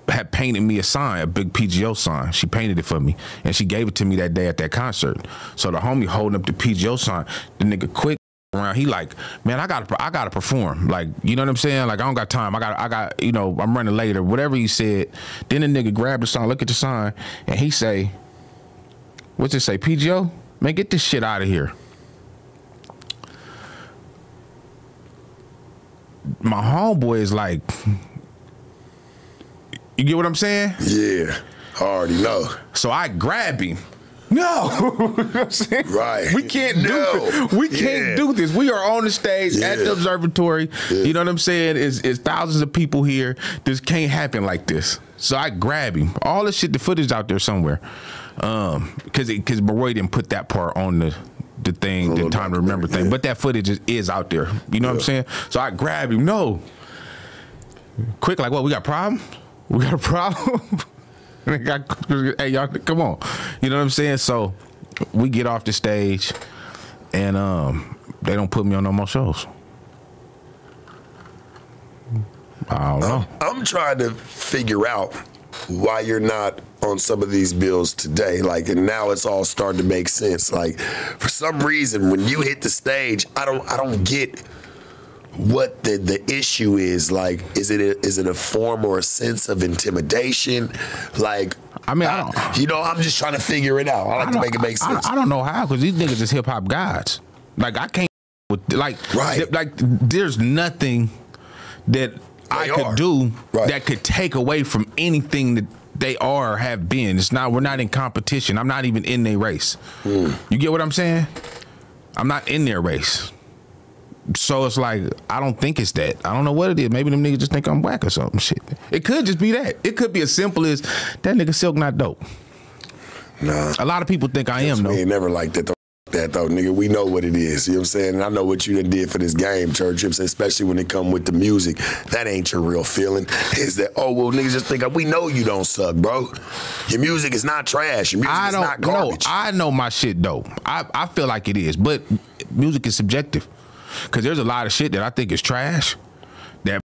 had painted me a sign, a big PGO sign. She painted it for me, and she gave it to me that day at that concert. So the homie holding up the PGO sign, the nigga Quik around, he like, man, I gotta perform. Like, you know what I'm saying? Like, I don't got time. I got, you know, I'm running late or whatever he said. Then the nigga grabbed the sign, look at the sign, and he say, what's it say, PGO? Man, get this shit out of here. My homeboy is like, you get what I'm saying? Yeah, I already know. So I grab him. No, you know what I'm saying? Right. We can't do this. We can't do this. We are on the stage at the Observatory. Yeah. You know what I'm saying? It's thousands of people here. This can't happen like this. So I grab him. All the shit, the footage out there somewhere. Because Maroy didn't put that part on the thing, the Time to Remember thing. But that footage is out there. You know what I'm saying? So I grab him. No. Quik, like, what, we got a problem? We got a problem? Hey, y'all, come on. You know what I'm saying? So we get off the stage, and they don't put me on no more shows. I don't know. I'm trying to figure out why you're not on some of these bills today. Like, and now it's all starting to make sense. Like, for some reason, when you hit the stage, I don't get what the issue is. Like, is it a form or a sense of intimidation? Like, I mean, I don't, you know, I'm just trying to figure it out. I like to make it make sense. I don't know how, because these niggas is hip hop gods. Like, I can't with, like, right. Like, there's nothing that I could do that could take away from anything that they are or have been. It's not, we're not in competition. I'm not even in their race. You get what I'm saying? I'm not in their race. So it's like, I don't think it's that. I don't know what it is. Maybe them niggas just think I'm whack or something. Shit. It could just be that. It could be as simple as that nigga Silk not dope. Nah. A lot of people think I am, though. Me, never liked it. that though, nigga. We know what it is. You know what I'm saying? And I know what you done did for this game, Church. Especially when it come with the music. That ain't your real feeling. Is that, oh, well, niggas just think, we know you don't suck, bro. Your music is not trash. Your music is not garbage. I know my shit, though. I feel like it is. But music is subjective. Because there's a lot of shit that I think is trash. That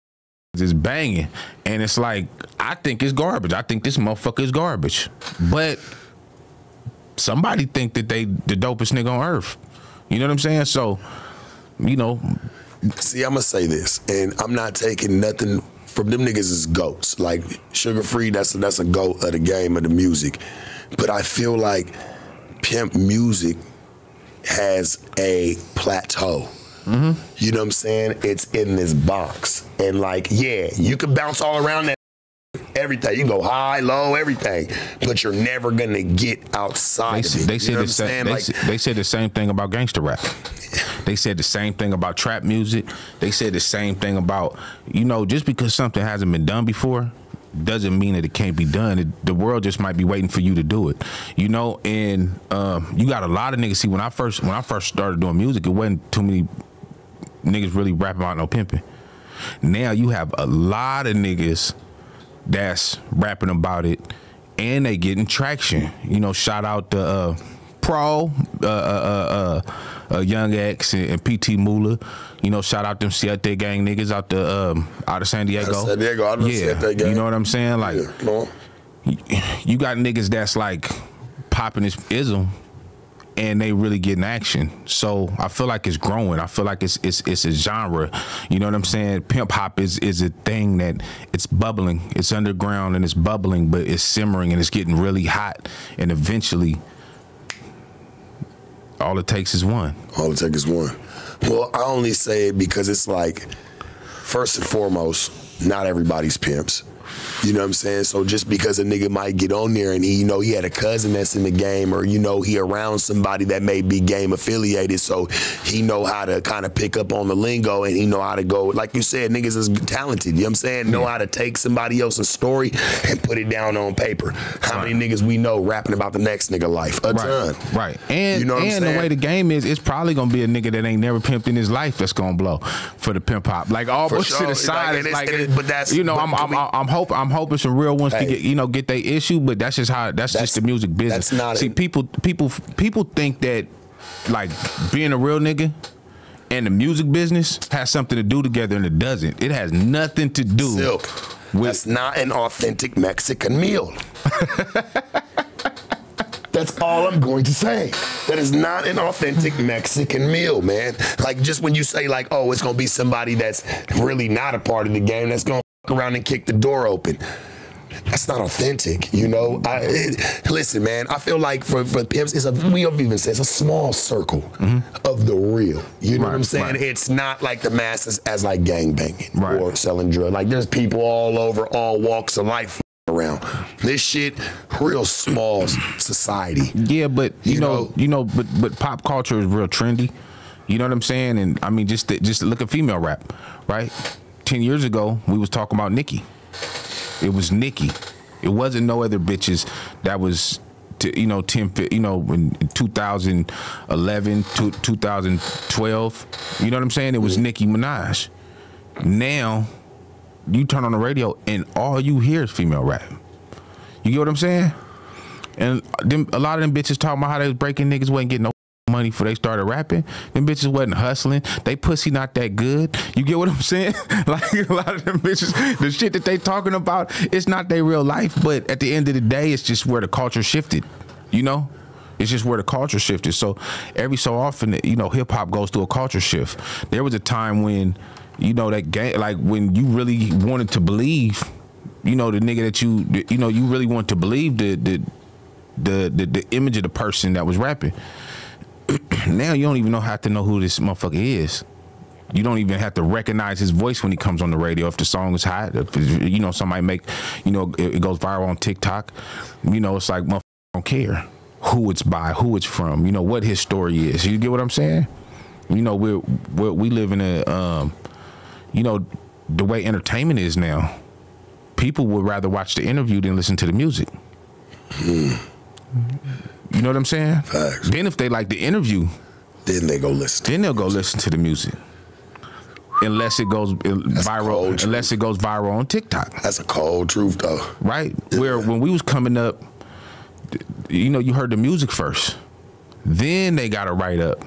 is banging. And it's like, I think it's garbage. I think this motherfucker is garbage. But somebody think that they the dopest nigga on earth. You know what I'm saying? So, you know. See, I'm going to say this, and I'm not taking nothing from them niggas as goats. Like, Sugar Free, that's a goat of the game, of the music. But I feel like pimp music has a plateau. Mm-hmm. You know what I'm saying? It's in this box. And like, yeah, you can bounce all around that. Everything. You can go high, low, everything, but you're never gonna get outside of it. They said they said the same thing about gangster rap. They said the same thing about trap music. They said the same thing about, you know, just because something hasn't been done before doesn't mean that it can't be done. The world just might be waiting for you to do it, you know. And you got a lot of niggas. See, when I first started doing music, it wasn't too many niggas really rapping about no pimping. Now you have a lot of niggas that's rapping about it, and they getting traction. You know, shout out to Pro, Young X, and PT Moolah. You know, shout out them Siete gang niggas out of San Diego. San Diego, out of Siete gang. You know what I'm saying? Like, you got niggas that's like popping this ism, and they really getting action. So I feel like it's growing. I feel like it's a genre. You know what I'm saying? Pimp hop is a thing that it's bubbling. It's underground and it's bubbling, but it's simmering and it's getting really hot. And eventually, all it takes is one. All it takes is one. Well, I only say it because it's like, first and foremost, not everybody's pimps. You know what I'm saying? So just because a nigga might get on there and he had a cousin that's in the game, or he around somebody that may be game affiliated, so he know how to kind of pick up on the lingo, and he know how to go, like you said, niggas is talented. You know what I'm saying? Know how to take somebody else's story and put it down on paper. How many niggas we know rapping about the next nigga life? A ton. Right. And you know what I'm saying? The way the game is, it's probably gonna be a nigga that ain't never pimped in his life that's gonna blow for the pimp hop. Like all bullshit aside, but that's, I'm hoping some real ones can get their issue, but that's just the music business. That's not. See, people think that like being a real nigga and the music business has something to do together, and it doesn't. It has nothing to do. Silk. That's not an authentic Mexican meal. That's all I'm going to say. That is not an authentic Mexican meal, man. Like, just when you say like, oh, it's gonna be somebody that's really not a part of the game that's gonna around and kick the door open. That's not authentic, you know. Listen, man, I feel like for pimps, we have even said it's a small circle of the real. You know what I'm saying? Right. It's not like the masses as like gangbanging or selling drugs. Like, there's people all over, all walks of life around. This shit, real small society. Yeah, but you know, but pop culture is real trendy. You know what I'm saying? And I mean, just look at female rap, right? 10 years ago, we was talking about Nicki. It was Nicki. It wasn't no other bitches that was, in 2011, 2012. You know what I'm saying? It was Nicki Minaj. Now, you turn on the radio and all you hear is female rap. You get what I'm saying? And a lot of them bitches talking about how they was breaking niggas, wasn't getting no money before they started rapping. Them bitches wasn't hustling. They pussy not that good. You get what I'm saying? Like, a lot of them bitches, the shit that they talking about, it's not their real life, but at the end of the day, it's just where the culture shifted, you know? It's just where the culture shifted. So every so often, hip hop goes through a culture shift. There was a time when, that game, like when you really wanted to believe, the nigga that you really want to believe the image of the person that was rapping. Now you don't even have to know who this motherfucker is. You don't even have to recognize his voice when he comes on the radio. If the song is hot, if somebody make, it goes viral on TikTok. It's like motherfucker don't care who it's by, who it's from. What his story is. You get what I'm saying? We live in a, the way entertainment is now. People would rather watch the interview than listen to the music. You know what I'm saying? Facts. Then if they like the interview, then they go listen. Then they'll go listen to the music. Unless it goes viral. Unless it goes viral on TikTok. That's a cold truth, though. Right? Where when we was coming up, you know, you heard the music first. Then they got to write up.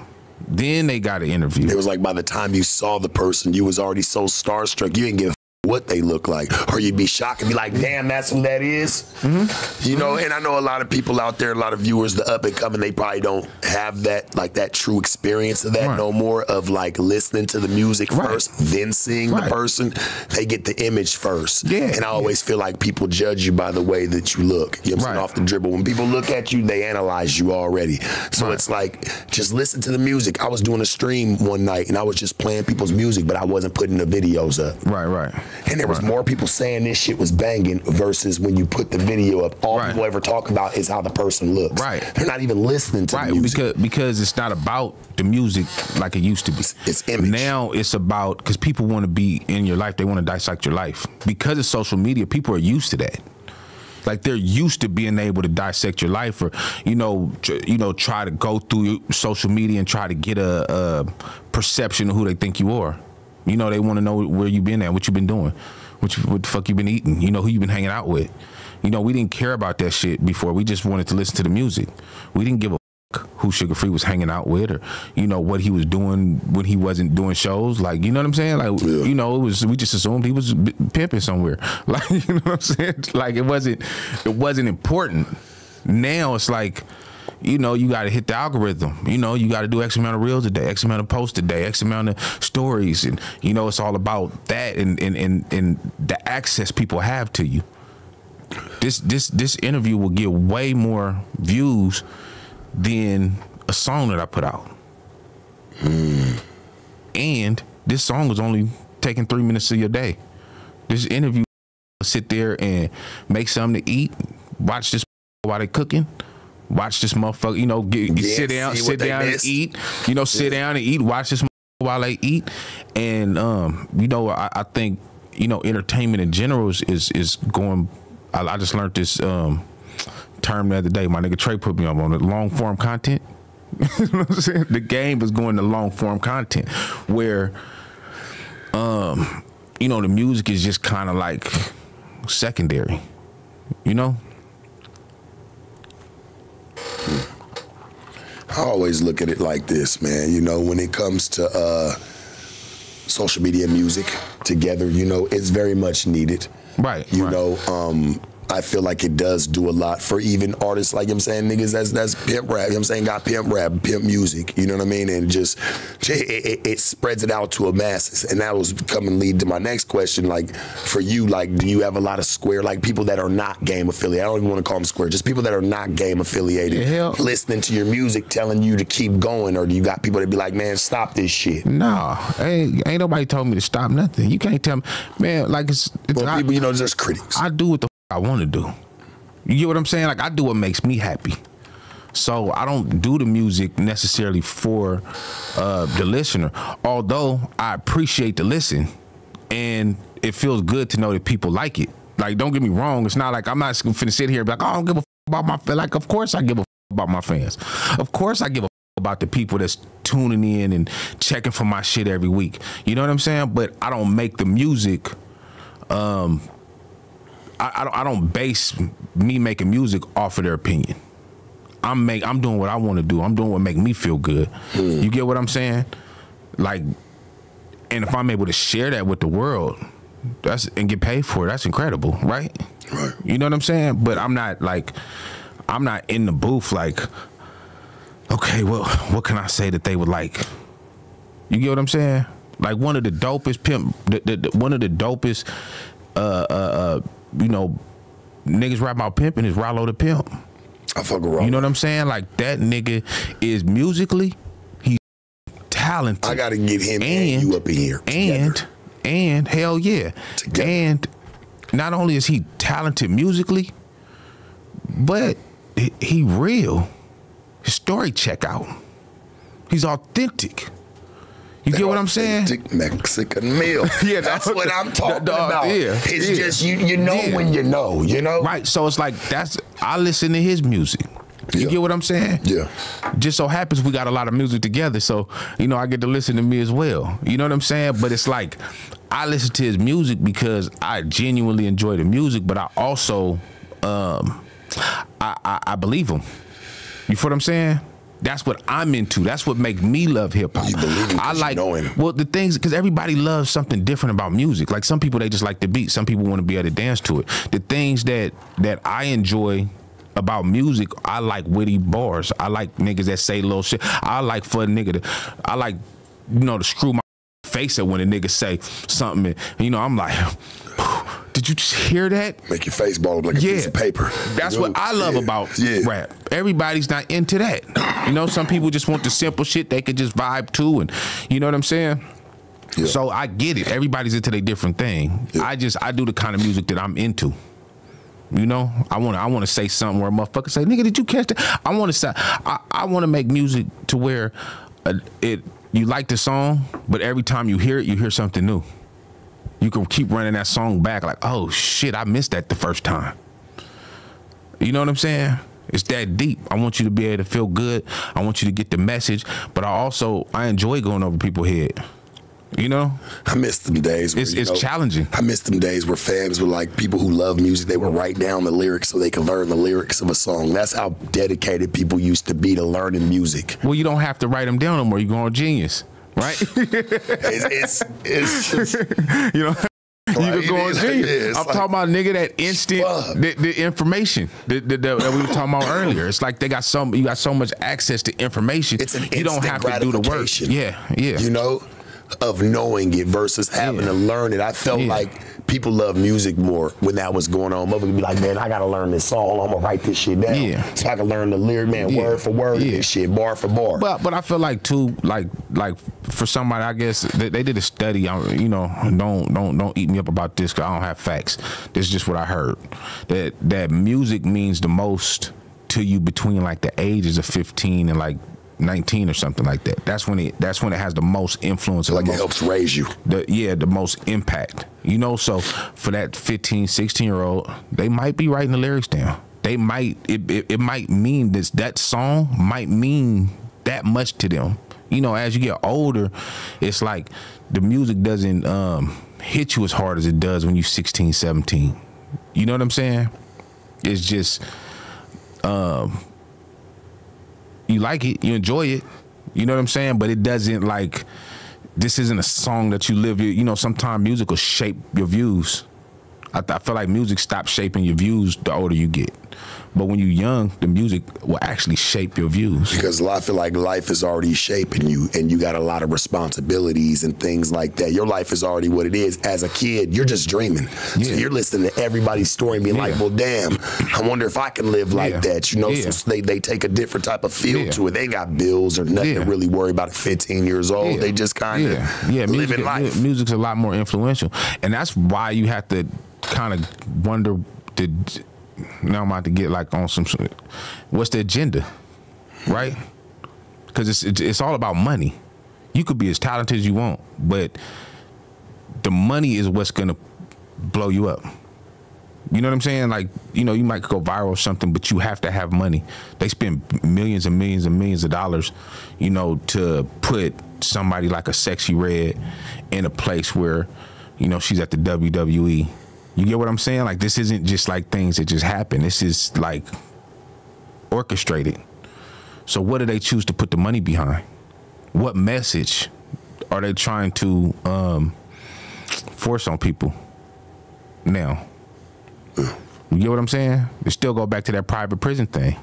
Then they got to interview. It was like by the time you saw the person, you was already so starstruck, you didn't give a what they look like, or you'd be shocked and be like, damn, that's who that is. Mm-hmm. You know, and I know a lot of people out there, a lot of viewers, the up and coming, they probably don't have that, like that true experience of that no more, of like listening to the music first, then seeing the person. They get the image first. Yeah. And I always feel like people judge you by the way that you look. You know what I'm saying? Off the dribble. When people look at you, they analyze you already. So it's like, just listen to the music. I was doing a stream one night and I was just playing people's music, but I wasn't putting the videos up. Right. And there was more people saying this shit was banging versus when you put the video up. All people ever talk about is how the person looks. They're not even listening to the music. Because it's not about the music like it used to be. It's image. Now it's about, because people want to be in your life. They want to dissect your life. Because of social media, people are used to that. Like they're used to being able to dissect your life, or try to go through social media and try to get a perception of who they think you are. You know, they want to know where you been at, what you been doing, what the fuck you been eating, you know, who you been hanging out with. You know, we didn't care about that shit before. We just wanted to listen to the music. We didn't give a fuck who Sugar Free was hanging out with, or, you know, what he was doing when he wasn't doing shows. Like, you know what I'm saying? Like, you know, we just assumed he was pimping somewhere. Like, you know what I'm saying? Like, it wasn't important. Now it's like, you know, you got to hit the algorithm. You know, you got to do X amount of reels a day, X amount of posts a day, X amount of stories. And, you know, it's all about that and the access people have to you. This interview will get way more views than a song that I put out. And this song was only taking 3 minutes of your day. This interview, sit there and make something to eat, watch this while they cooking. Watch this motherfucker, you know, sit down and eat. You know, sit down and eat. Watch this motherfucker while they eat. And you know, I think, you know, entertainment in general is going. I just learned this term the other day. My nigga Trey put me up on it. Long form content. You know what I'm saying? The game is going to long form content, where you know, the music is just kind of like secondary. You know. I always look at it like this, man. You know, when it comes to social media and music together, you know, it's very much needed. You know, I feel like it does do a lot for even artists, like, you know what I'm saying, niggas that's pimp rap, you know what I'm saying, got pimp rap, pimp music, you know what I mean, and just, it spreads it out to a masses. And that was coming lead to my next question, like, for you, like, do you have a lot of square, like, people that are not game affiliated, I don't even want to call them square, just people that are not game affiliated, listening to your music, telling you to keep going, or do you got people that be like, man, stop this shit? No, ain't nobody told me to stop nothing. You can't tell me, man, like, it's well, people, you know, just critics. I do what the I want to do. You get what I'm saying? Like, I do what makes me happy. So I don't do the music necessarily for the listener, although I appreciate the listen, and it feels good to know that people like it. Like, don't get me wrong, it's not like I'm not finna sit here and be like, oh, I don't give a about my fans. Like, of course I give a about my fans. Of course I give a about the people that's tuning in and checking for my shit every week. You know what I'm saying? But I don't make the music. I don't base me making music off of their opinion. I'm doing what I want to do. I'm doing what make me feel good. You get what I'm saying? Like, and if I'm able to share that with the world, and get paid for it, that's incredible, right? You know what I'm saying? But I'm not in the booth like, okay, well, what can I say that they would like? You get what I'm saying? Like, one of the dopest one of the dopest you know, niggas rap about pimping is Rollo the Pimp. I fuck with Rollo. You know what I'm saying? Like, that nigga is musically, he's talented. I gotta get him and you up in here together. And hell yeah. Together. And not only is he talented musically, but he real. His story check out. He's authentic. You get what I'm saying? Mexican meal. Yeah, that's what I'm talking about. Yeah, it's just you know when you know, you know? Right, so it's like, I listen to his music. You get what I'm saying? Yeah. Just so happens we got a lot of music together, so you know I get to listen to me as well. You know what I'm saying? But it's like I listen to his music because I genuinely enjoy the music, but I also I believe him. You feel what I'm saying? That's what I'm into. That's what makes me love hip hop. You believe him? I like, you know him. well, the things, because everybody loves something different about music. Like some people, they just like the beat. Some people want to be able to dance to it. The things that I enjoy about music, I like witty bars. I like niggas that say little shit. I like for a nigga I like, you know, to screw my face at when a nigga say something. And, you know, I'm like, did you just hear that? Make your face ball up like a piece of paper. That's what I love about rap. Everybody's not into that. You know, some people just want the simple shit they could just vibe to, and you know what I'm saying? Yeah. So I get it. Everybody's into their different thing. Yeah. I do the kind of music that I'm into. You know, I want to say something where a motherfucker say, "Nigga, did you catch that?" I want to say, I want to make music to where you like the song, but every time you hear something new. You can keep running that song back like, oh shit, I missed that the first time. You know what I'm saying? It's that deep. I want you to be able to feel good. I want you to get the message, but I enjoy going over people's head. You know? I miss them days where, it's challenging. I miss them days where fans were like, people who love music, they would write down the lyrics so they could learn the lyrics of a song. That's how dedicated people used to be to learning music. Well, you don't have to write them down no more. You go on Genius. Right? it's just, you know, you can go on Genius. I'm talking about, nigga, that instant, the information that we were talking about earlier. It's like you got so much access to information. It's an instant you don't have to do the work. Yeah. You know, of knowing it versus having to learn it. I felt like people love music more when that was going on. Mother would be like, man, I gotta learn this song. I'm gonna write this shit down so I can learn the lyric, man, word for word, this shit, bar for bar. But I feel like too, like for somebody, I guess they did a study. You know, don't eat me up about this because I don't have facts. This is just what I heard. That music means the most to you between like the ages of 15 and like 19 or something like that. That's when it has the most influence. Like it helps raise you. The most impact. You know, so for that 15, 16-year-old, they might be writing the lyrics down. They might, it might mean that song might mean that much to them. You know, as you get older, it's like the music doesn't hit you as hard as it does when you're 16, 17. You know what I'm saying? It's just you like it, you enjoy it, you know what I'm saying? But it doesn't, like, this isn't a song that you live, you know, sometimes music will shape your views. I feel like music stops shaping your views the older you get. But when you're young, the music will actually shape your views. Because I feel like life is already shaping you, and you got a lot of responsibilities and things like that. Your life is already what it is. As a kid, you're just dreaming. So you're listening to everybody's story and being like, well, damn, I wonder if I can live like that. You know, so they take a different type of feel to it. They ain't got bills or nothing to really worry about at 15 years old. They just kind of living life. Music's a lot more influential. And that's why you have to kind of wonder, now I'm about to get like on some, what's the agenda, right? Because it's all about money. You could be as talented as you want, but the money is what's gonna blow you up. You know what I'm saying? Like, you know, you might go viral or something, but you have to have money. They spend millions and millions and millions of dollars, you know, to put somebody like a Sexy Red in a place where, you know, she's at the WWE. You get what I'm saying? Like, this isn't just like things that just happen. This is like orchestrated. So what do they choose to put the money behind? What message are they trying to force on people now? You get what I'm saying? They still go back to that private prison thing.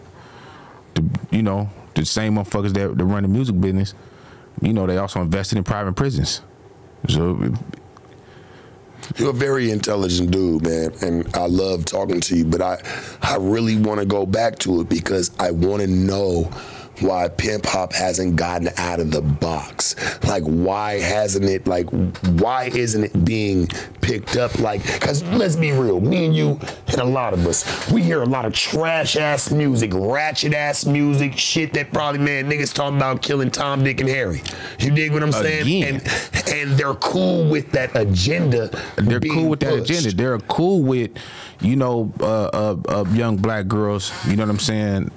You know, the same motherfuckers that run the music business, you know, they also invested in private prisons. So you're a very intelligent dude, man, and I love talking to you, but I really want to go back to it because I want to know why pimp hop hasn't gotten out of the box. Like, why hasn't it, like, why isn't it being picked up? Like, because let's be real, me and you and a lot of us, we hear a lot of trash ass music, ratchet ass music, shit that probably, man, niggas talking about killing Tom, Dick, and Harry. You dig what I'm saying? And they're cool with that agenda. They're cool with that agenda. They're cool with, you know, young black girls, you know what I'm saying?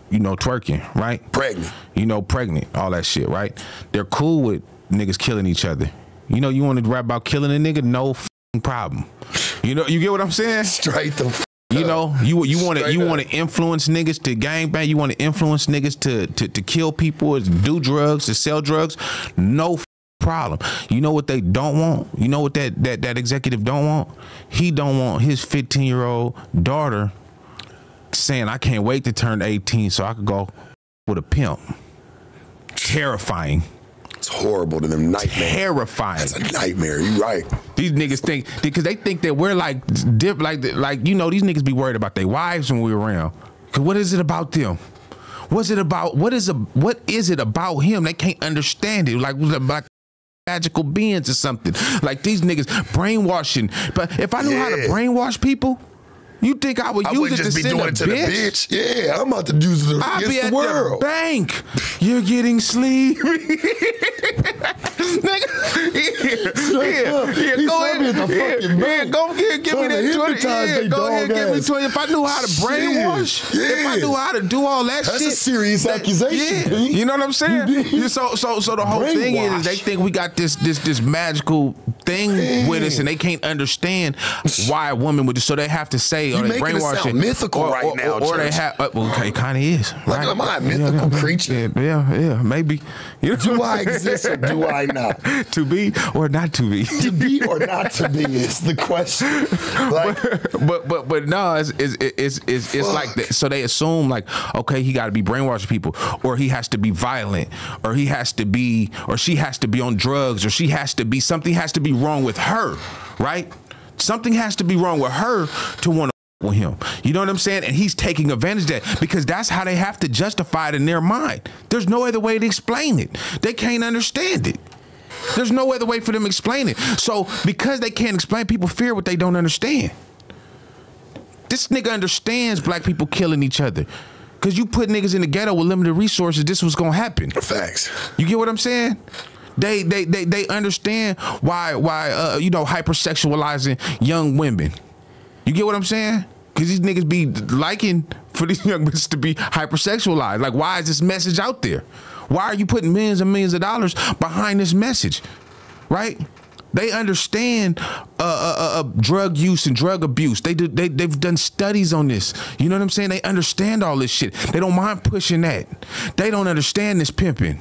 You know, twerking, right? Pregnant. You know, pregnant, all that shit, right? They're cool with niggas killing each other. You know, you want to rap about killing a nigga? No f***ing problem. You know, you get what I'm saying? Straight the f***. You know, you want to influence niggas to gangbang. You want to influence niggas to kill people, to do drugs, to sell drugs. No f***ing problem. You know what they don't want? You know what that executive don't want? He don't want his 15-year-old daughter saying, I can't wait to turn 18 so I could go with a pimp. Terrifying. It's horrible to them. Nightmare. Terrifying. That's a nightmare. You right. These niggas think, because they think that we're like you know, these niggas be worried about their wives when we're around. Cause what is it about them? What is it about him? They can't understand it. Like magical beings or something. Like these niggas brainwashing. But if I knew how to brainwash people, you think I would use it to send a bitch? Yeah, I'm about to use it I'll be against at the world. The bank. You're getting sleepy. Nigga, go ahead. Go ahead, give me that 20. Yeah, go ahead, give me 20. If I knew how to brainwash, if I knew how to do all that shit. That's a serious accusation. Yeah. You know what I'm saying? So the whole thing is they think we got this magical thing with us, and they can't understand why a woman would. So they have to say, or they brainwash it. Sound mythical right now, or they have. Well, okay, it kind of is. Like, am I a mythical creature? Yeah, maybe. You know do I exist or do I not? To be or not to be? To be or not to be is the question. Like, but no, it's like that. So they assume like, okay, he got to be brainwashing people, or he has to be violent, or he has to be, or she has to be on drugs, or she has to be, something has to be wrong with her, right? Something has to be wrong with her to want to with him. You know what I'm saying? And he's taking advantage of that because that's how they have to justify it in their mind. There's no other way to explain it. They can't understand it. There's no other way for them to explain it. So because they can't explain, people fear what they don't understand. This nigga understands black people killing each other. Because you put niggas in the ghetto with limited resources, this was going to happen. Facts. You get what I'm saying? They understand why you know, hypersexualizing young women. You get what I'm saying? Because these niggas be liking for these young bitches to be hypersexualized. Like, why is this message out there? Why are you putting millions and millions of dollars behind this message? Right? They understand drug use and drug abuse. They've done studies on this. You know what I'm saying? They understand all this shit. They don't mind pushing that. They don't understand this pimping.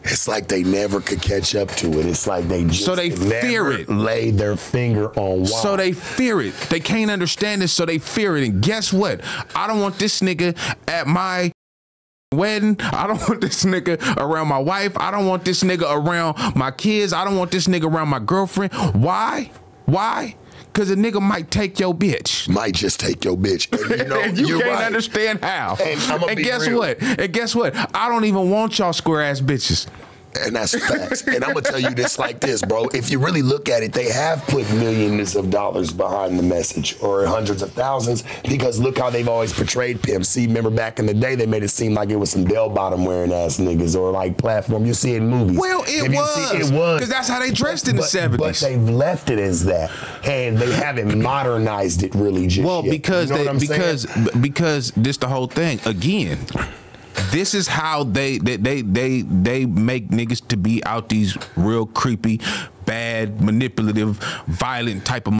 It's like they never could catch up to it. It's like they just fear it. Lay their finger on why. So they fear it. They can't understand this, so they fear it. And guess what? I don't want this nigga at my wedding. I don't want this nigga around my wife. I don't want this nigga around my kids. I don't want this nigga around my girlfriend. Why? Why? Because a nigga might take your bitch. Might just take your bitch. And you know, you can't understand how. And guess what? And guess what? I don't even want y'all square ass bitches. And that's facts. And I'm going to tell you this like this, bro. If you really look at it, they have put millions of dollars behind the message, or hundreds of thousands, because look how they've always portrayed pimps. See, remember back in the day, they made it seem like it was some bell-bottom wearing ass niggas, or like platform. You see it in movies. Well, it was. Because that's how they dressed in the 70s. But they've left it as that. And they haven't modernized it really just yet. Because you know because this the whole thing. Again, this is how they make niggas to be out these real creepy, bad, manipulative, violent type of,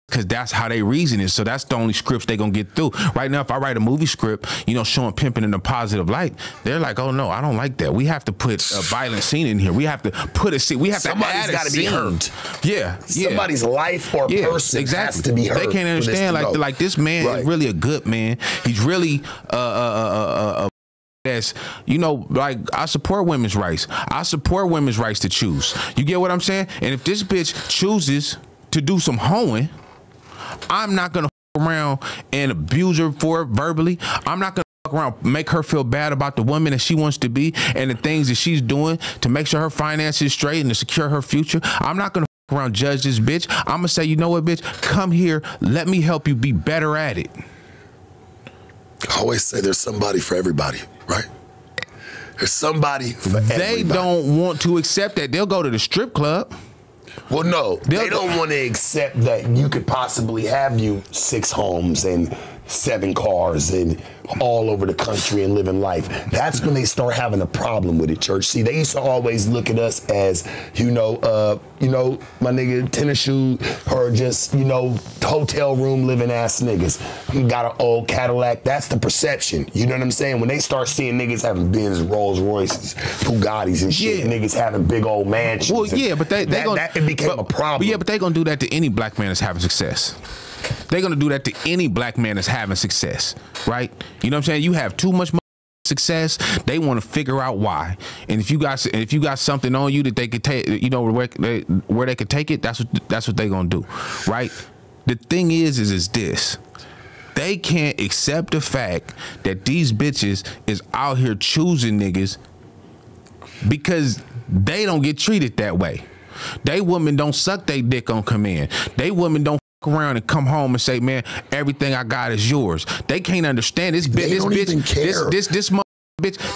because that's how they reason it. So that's the only scripts they gonna get through. Right now, if I write a movie script, you know, showing pimping in a positive light, they're like, oh no, I don't like that. We have to put a violent scene in here. We have to put a scene. We have to add a scene. Be hurt. Yeah. Somebody's life or person has to be hurt. They can't understand like this man is really a good man. He's really that's, you know, like, I support women's rights. I support women's rights to choose. You get what I'm saying? And if this bitch chooses to do some hoeing, I'm not gonna f around and abuse her for it verbally. I'm not gonna around, make her feel bad about the woman that she wants to be and the things that she's doing to make sure her finances is straight and to secure her future. I'm not gonna around judge this bitch. I'm gonna say, you know what, bitch, come here, let me help you be better at it. I always say there's somebody for everybody, right? There's somebody for everybody. They don't want to accept that. They'll go to the strip club. Well, no, they don't want to accept that you could possibly have you 6 homes and 7 cars and all over the country and living life. That's when they start having a problem with it, church. See, they used to always look at us as, my nigga, tennis shoe, or just, hotel room living ass niggas. You got an old Cadillac. That's the perception. You know what I'm saying? When they start seeing niggas having Benz, Rolls Royces, Bugattis and shit, niggas having big old mansions. Well, yeah, but that became a problem. Yeah, but they gonna do that to any black man that's having success. They're gonna do that to any black man that's having success, right? You know what I'm saying? You have too much success. They want to figure out why. And if you got something on you that they could take, where they could take it, that's what they gonna do, right? The thing is this. They can't accept the fact that these bitches is out here choosing niggas because they don't get treated that way. They women don't suck their dick on command. They women don't around and come home and say, man, everything I got is yours. They can't understand this bitch.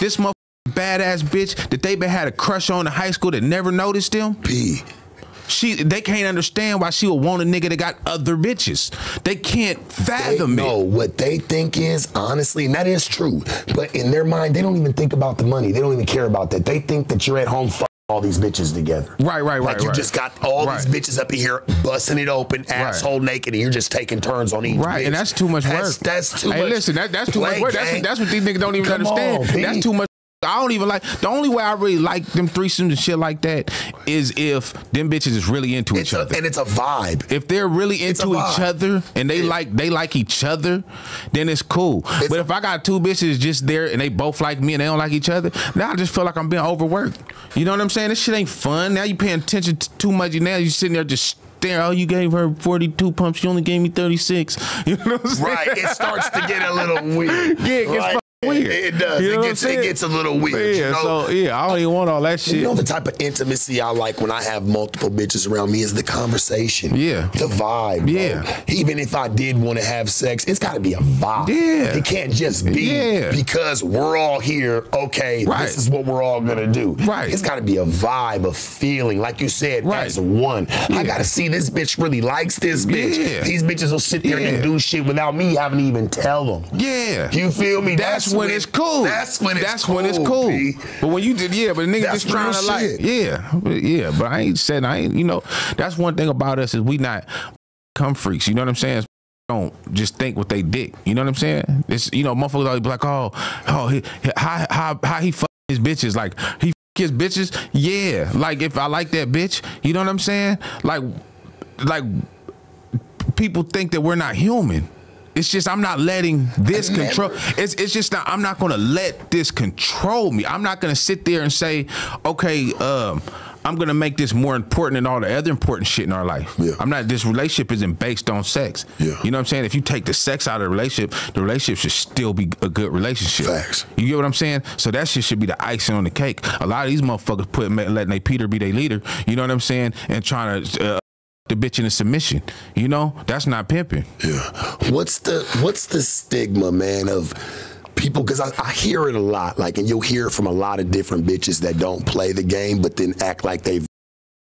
This motherfucking badass bitch that they been had a crush on in high school that never noticed them. They can't understand why she would want a nigga that got other bitches. They can't fathom it. No, what they think is, honestly, and that is true, but in their mind, they don't even think about the money. They don't even care about that. They think that you're at home all these bitches together. Right. Like you just got all these bitches up in here busting it open, asshole naked, and you're just taking turns on each bitch. And that's too much work. That's too much. Hey, listen, that's too much work. That's what these niggas don't even understand. That's too much. I don't even like, the only way I really like them threesomes and shit like that is if them bitches is really into each other. And it's a vibe. If they're really into each other and they like each other, then it's cool. But if I got 2 bitches just there and they both like me and they don't like each other, now I just feel like I'm being overworked. You know what I'm saying? This shit ain't fun. Now you paying attention to too much. Now you sitting there just staring. Oh, you gave her 42 pumps. You only gave me 36. You know what I'm saying? Right. It starts to get a little weird. Yeah, it gets weird. It does. You know it gets a little weird. Yeah, so I don't even want all that shit. You know the type of intimacy I like when I have multiple bitches around me is the conversation. Yeah. The vibe. Yeah. Bro. Even if I did want to have sex, it's got to be a vibe. Yeah. It can't just be because we're all here, okay, this is what we're all going to do. Right. It's got to be a vibe, a feeling. Like you said, as one. I got to see this bitch really likes this bitch. Yeah. These bitches will sit there and do shit without me having to even tell them. Yeah. You feel me? That's when it's cool. That's when it's cool. B. But when you did, but the nigga just trying to like, but I ain't, that's one thing about us is we not cum freaks. You know what I'm saying? Don't just think with they dick. You know what I'm saying? It's, motherfuckers always be like, how he fuck his bitches? Like, he fuck his bitches? Yeah. Like, if I like that bitch, you know what I'm saying? Like people think that we're not human. It's just I'm not letting this control. It's just not, I'm not gonna let this control me. I'm not gonna sit there and say, okay, I'm gonna make this more important than all the other important shit in our life. Yeah. I'm not. This relationship isn't based on sex. Yeah. You know what I'm saying? If you take the sex out of the relationship should still be a good relationship. Facts. You get what I'm saying? So that shit should be the icing on the cake. A lot of these motherfuckers letting they Peter be their leader. You know what I'm saying? And trying to. The bitch in a submission, that's not pimping. Yeah. What's the stigma, man, of people? Because I hear it a lot, like, and you'll hear it from a lot of different bitches that don't play the game, but then act like they've.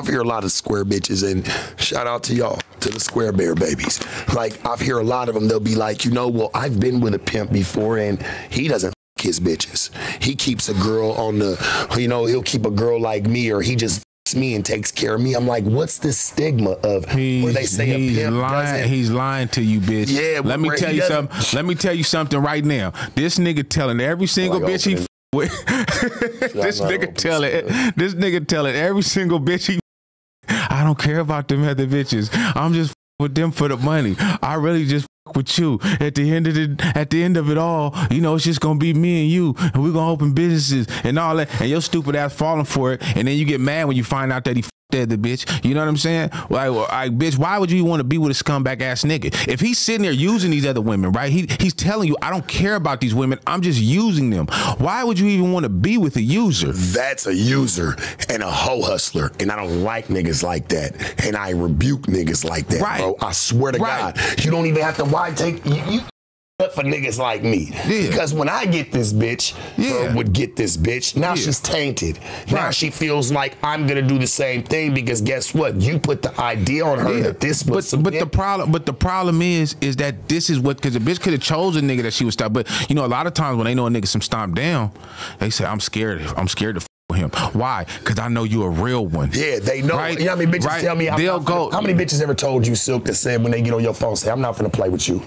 I hear a lot of square bitches, and shout out to y'all, to the square bear babies. Like, I hear a lot of them. They'll be like, well, I've been with a pimp before, and he doesn't his bitches. He keeps a girl on the, he'll keep a girl like me, or he just. Me and takes care of me. I'm like, what's this stigma of where they say a pimp doesn't? He's lying to you, bitch. Yeah, let me tell you something. Let me tell you something right now. This nigga telling every single bitch he with. This nigga telling every single bitch he. I don't care about them other bitches. I'm just with them for the money. I really just with you. At the end of it all, it's just gonna be me and you, and we're gonna open businesses and all that, and your stupid ass falling for it, and then you get mad when you find out that he the other bitch. You know what I'm saying? Like, bitch, why would you want to be with a scumbag ass nigga? If he's sitting there using these other women, right? He's telling you, I don't care about these women. I'm just using them. Why would you even want to be with a user? That's a user and a hoe hustler. And I don't like niggas like that. And I rebuke niggas like that, bro. I swear to God. You don't even have to take you for niggas like me. Because when I get this bitch, would get this bitch, now she's tainted. Now she feels like I'm gonna do the same thing because guess what? You put the idea on her that this was but the problem is that this is what, because the bitch could have chosen a nigga that she would stop. But you know, a lot of times when they know a nigga some stomp down, they say, I'm scared to f with him. Why? Because I know you a real one. Yeah, they know. Right? You know how many bitches tell me how many bitches ever told you, Silk, that said when they get on your phone, say, I'm not finna play with you.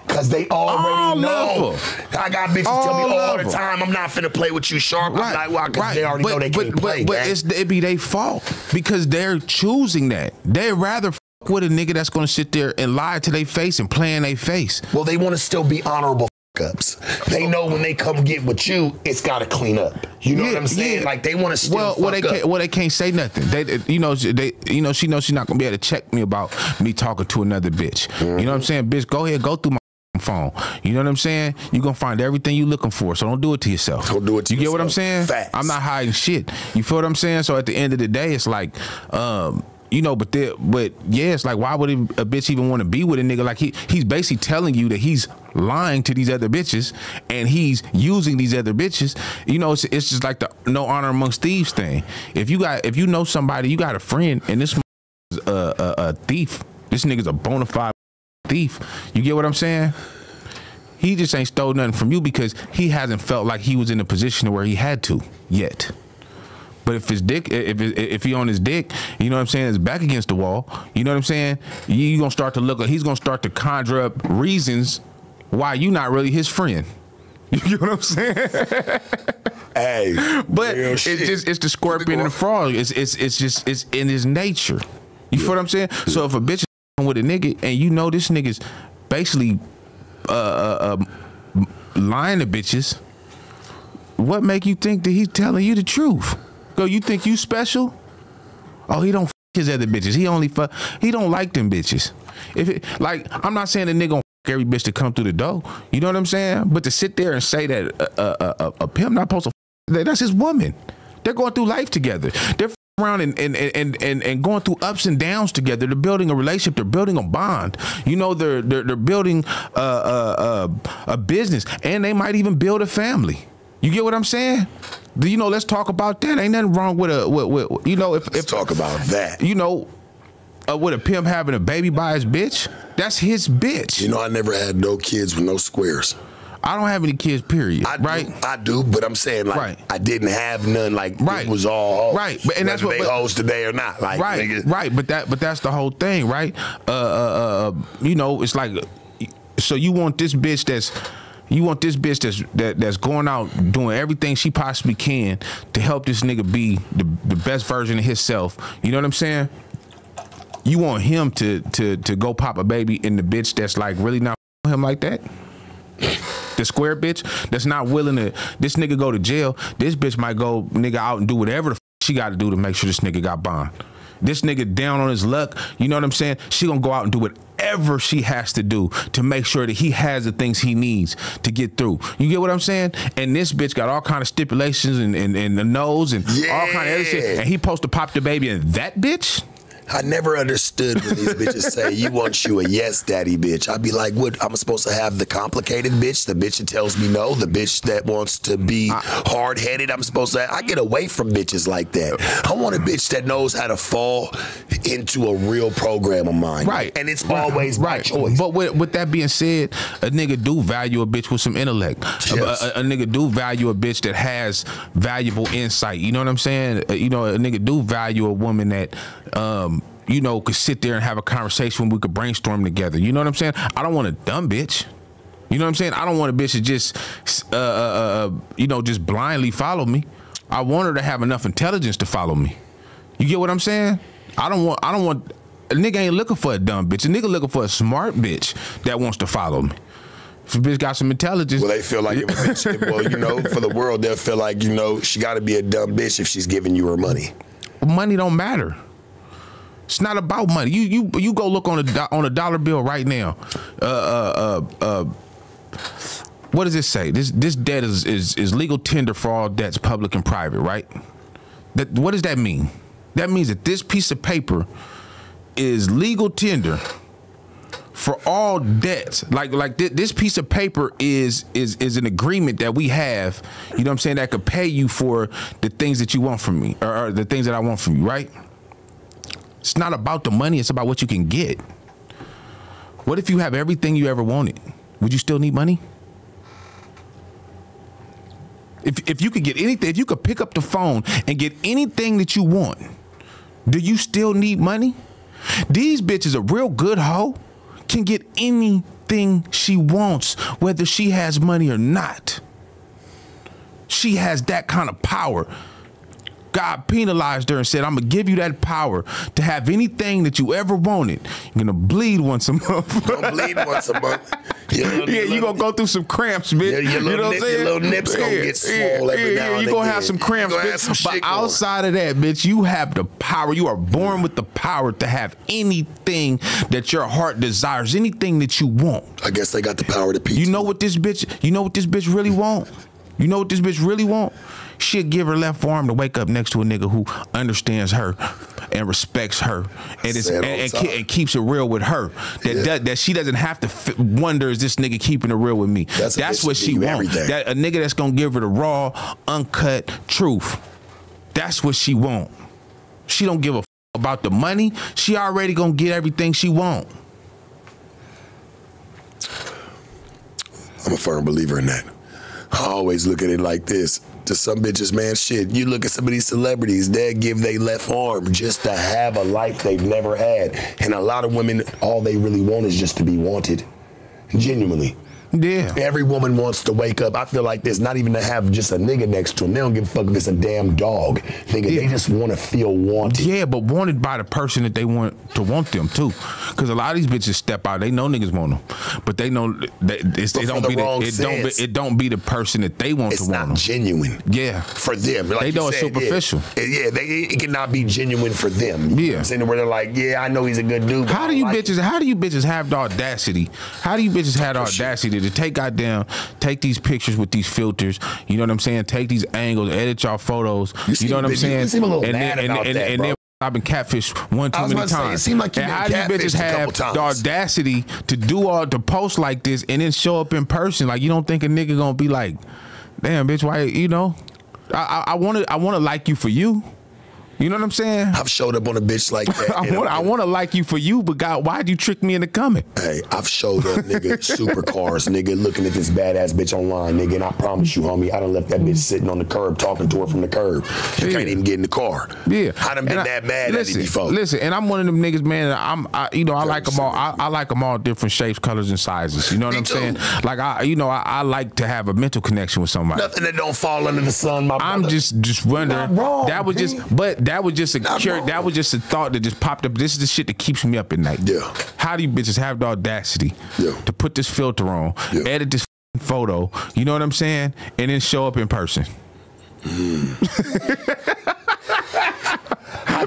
Because they already know. I got bitches tell me all the time, I'm not finna play with you, Sharp. I'm like, well, because they already know they can't play. But it be their fault because they're choosing that. They'd rather f with a nigga that's gonna sit there and lie to their face and play in their face. Well, they want to still be honorable ups. They know when they come get with you, it's got to clean up. You know what I'm saying? Like they want to still they can't say nothing. She knows she's not gonna be able to check me about me talking to another bitch. You know what I'm saying? Bitch, go ahead, go through my phone. You know what I'm saying? You're gonna find everything you looking for, so don't do it to yourself. Don't do it to yourself. You get what I'm saying? Facts. I'm not hiding shit. You feel what I'm saying? So at the end of the day, it's like, you know, but yeah, it's like, why would a bitch even want to be with a nigga? Like he's basically telling you that he's lying to these other bitches and he's using these other bitches. You know, it's just like the no honor amongst thieves thing. If you know somebody, you got a friend, and this is a thief. This nigga's a bona fide thief. You get what I'm saying? He just ain't stole nothing from you because he hasn't felt like he was in a position where he had to yet. But if his dick, if he on his dick, you know what I'm saying, his back against the wall, you know what I'm saying, you gonna start to look, he's gonna start to conjure up reasons why you not really his friend. You know what I'm saying? Hey, but it's the scorpion and the frog. It's in his nature. You feel what I'm saying? So if a bitch is with a nigga and you know this nigga's basically lying to bitches, what make you think that he's telling you the truth? Go, you think you special? Oh, he don't f his other bitches. He don't like them bitches. I'm not saying a nigga gonna f every bitch to come through the door. You know what I'm saying? But to sit there and say that a pimp not supposed to that's his woman. They're going through life together. They're around and going through ups and downs together. They're building a relationship. They're building a bond. You know, they're building a business, and they might even build a family. You get what I'm saying? You know, let's talk about that. Ain't nothing wrong with you know, let's talk about that. You know, with a pimp having a baby by his bitch, that's his bitch. You know, I never had no kids with no squares. I don't have any kids, period. I do, but I'm saying, like, I didn't have none. Like, it was all hoes. But and that's what they hoes today or not. Like, right. But that's the whole thing, right? You know, it's like, so you want this bitch that's going out doing everything she possibly can to help this nigga be the best version of himself. You know what I'm saying? You want him to go pop a baby in the bitch that's like really not him like that? The square bitch that's not willing to, this nigga go to jail, this bitch might go nigga out and do whatever the she got to do to make sure this nigga got bond. This nigga down on his luck, you know what I'm saying? She gonna go out and do whatever she has to do to make sure that he has the things he needs to get through. You get what I'm saying? And this bitch got all kind of stipulations and the nose and all kind of other shit. And he supposed to pop the baby in that bitch? I never understood when these bitches say, you want you a yes daddy bitch. I'd be like, what, I'm supposed to have the complicated bitch, the bitch that tells me no, the bitch that wants to be hard-headed. I'm supposed to, I get away from bitches like that. I want a bitch that knows how to fall into a real program of mine. Right. And it's always by choice. But with that being said, a nigga do value a bitch with some intellect. Yes. A nigga do value a bitch that has valuable insight. You know what I'm saying? You know, a nigga do value a woman that, you know, could sit there and have a conversation when we could brainstorm together. You know what I'm saying? I don't want a dumb bitch. You know what I'm saying? I don't want a bitch to just, you know, just blindly follow me. I want her to have enough intelligence to follow me. You get what I'm saying? I don't want, a nigga ain't looking for a dumb bitch. A nigga looking for a smart bitch that wants to follow me. If a bitch got some intelligence. Well, they feel like, if a bitch, well, you know, for the world, they'll feel like, you know, she got to be a dumb bitch if she's giving you her money. Money don't matter. It's not about money. You go look on a dollar bill right now. What does it say? This debt is legal tender for all debts, public and private, right? What does that mean? That means that this piece of paper is legal tender for all debts. Like this piece of paper is an agreement that we have, you know what I'm saying, that could pay you for the things that you want from me, or the things that I want from you, right? It's not about the money, it's about what you can get. What if you have everything you ever wanted? Would you still need money? If you could get anything, if you could pick up the phone and get anything that you want, do you still need money? These bitches, a real good hoe can get anything she wants, whether she has money or not. She has that kind of power. God penalized her and said, I'm gonna give you that power to have anything that you ever wanted. You're gonna bleed once a month. Gonna bleed once a month. You're gonna go through some cramps, bitch. Yeah, you know what I'm saying? Your little nips gonna get swole every now and again. You're gonna have some cramps, bitch. But outside of that, bitch, you have the power. You are born with the power to have anything that your heart desires, anything that you want. I guess they got the power to peach. You know what this bitch really want? You know what this bitch really want? She'll give her left arm to wake up next to a nigga who understands her and respects her and keeps it real with her. That she doesn't have to wonder, is this nigga keeping it real with me? That's what she wants. That a nigga that's gonna give her the raw, uncut truth. That's what she want. She don't give a about the money. She already gonna get everything she want. I'm a firm believer in that. I always look at it like this. To some bitches, man, shit, you look at some of these celebrities, they give their left arm just to have a life they've never had. And a lot of women, all they really want is just to be wanted. Genuinely. Yeah. Every woman wants to wake up. I feel like this, not even to have just a nigga next to them. They don't give a fuck if it's a damn dog. They just want to feel wanted. Yeah, but wanted by the person that they want to want them too. Because a lot of these bitches step out. They know niggas want them, but they know it don't be the person that they want to want them. It's not genuine. Yeah, for them. Like they know it's superficial. Yeah, it cannot be genuine for them. Yeah, I'm saying where they're like, yeah, I know he's a good dude. How do you bitches have the audacity? How do you bitches have the audacity to take these pictures with these filters, you know what I'm saying? Take these angles, edit y'all photos, you know what I'm saying? You seem a little mad about that, bro. Then I've been catfished one too many times. It seemed like you been catfished a couple times. How do you bitches have the audacity to post like this and then show up in person? Like, you don't think a nigga gonna be like, damn, bitch, why, you know? I wanna like you for you. You know what I'm saying? I've showed up on a bitch like that. I want to like you for you, but God, why'd you trick me into coming? Hey, I've showed up, nigga, supercars, nigga, looking at this badass bitch online, nigga, and I promise you, homie, I done left that bitch sitting on the curb talking to her from the curb. You can't even get in the car. Yeah, I done been that mad at it before. Listen, and I'm one of them niggas, man. I like them all. I like them all different shapes, colors, and sizes. You know what I'm saying? Like I like to have a mental connection with somebody. Nothing that don't fall under the sun, my brother. I'm just wondering. Wrong, that was just, but that was just a thought that just popped up. This is the shit that keeps me up at night. Yeah. How do you bitches have the audacity to put this filter on, edit this photo, you know what I'm saying, and then show up in person? I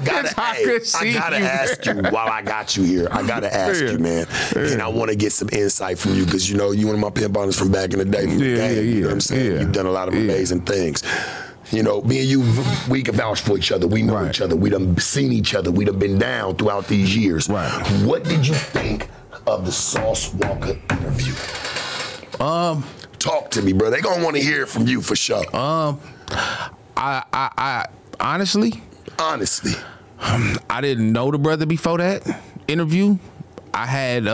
gotta ask you while I got you here. I gotta ask you, man. And I want to get some insight from you because you know you one of my pimp partners from back in the day. You know what I'm saying? You've done a lot of amazing things. You know, me and you, we can vouch for each other. We know each other. We done seen each other. We done been down throughout these years. Right. What did you think of the Sauce Walker interview? Talk to me, bro. They gonna want to hear it from you for sure. I honestly, I didn't know the brother before that interview. I had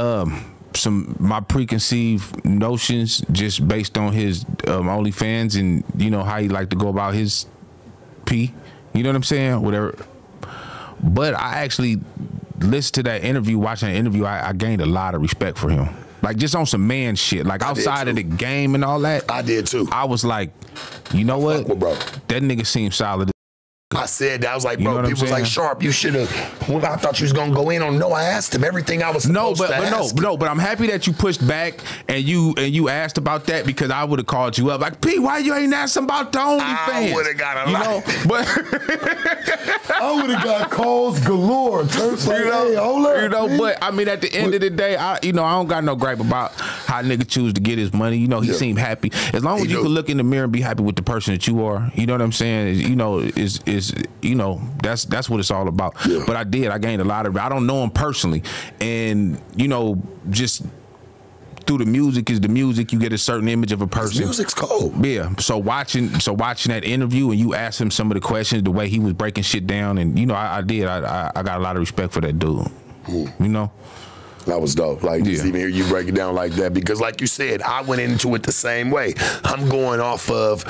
my preconceived notions just based on his OnlyFans and you know how he like to go about his pee. You know what I'm saying? Whatever. But I actually listened to that interview, watching that interview, I gained a lot of respect for him. Like just on some man shit, like outside of the game and all that. I did too. I was like, you know what? That nigga seems solid. I said that. I was like, bro, people was like, Sharp, you should have. Well, I thought you was gonna go in on. No, I asked him everything I was supposed to ask. But I'm happy that you pushed back and you asked about that, because I would have called you up like, P, why you ain't asking about the OnlyFans? I would have got a lot. But I would have got calls galore. But I mean, at the end of the day, I don't got no gripe about how nigga choose to get his money. He seemed happy. As long as you can look in the mirror and be happy with the person that you are. You know what I'm saying? That's what it's all about. Yeah. But I gained a lot of it. I don't know him personally, and just through the music is the music. You get a certain image of a person. Music's cold. Yeah. So watching that interview and you asked him some of the questions, the way he was breaking shit down, and I got a lot of respect for that dude. That was dope. Like, just even hear you break it down like that, because like you said, I went into it the same way. I'm going off of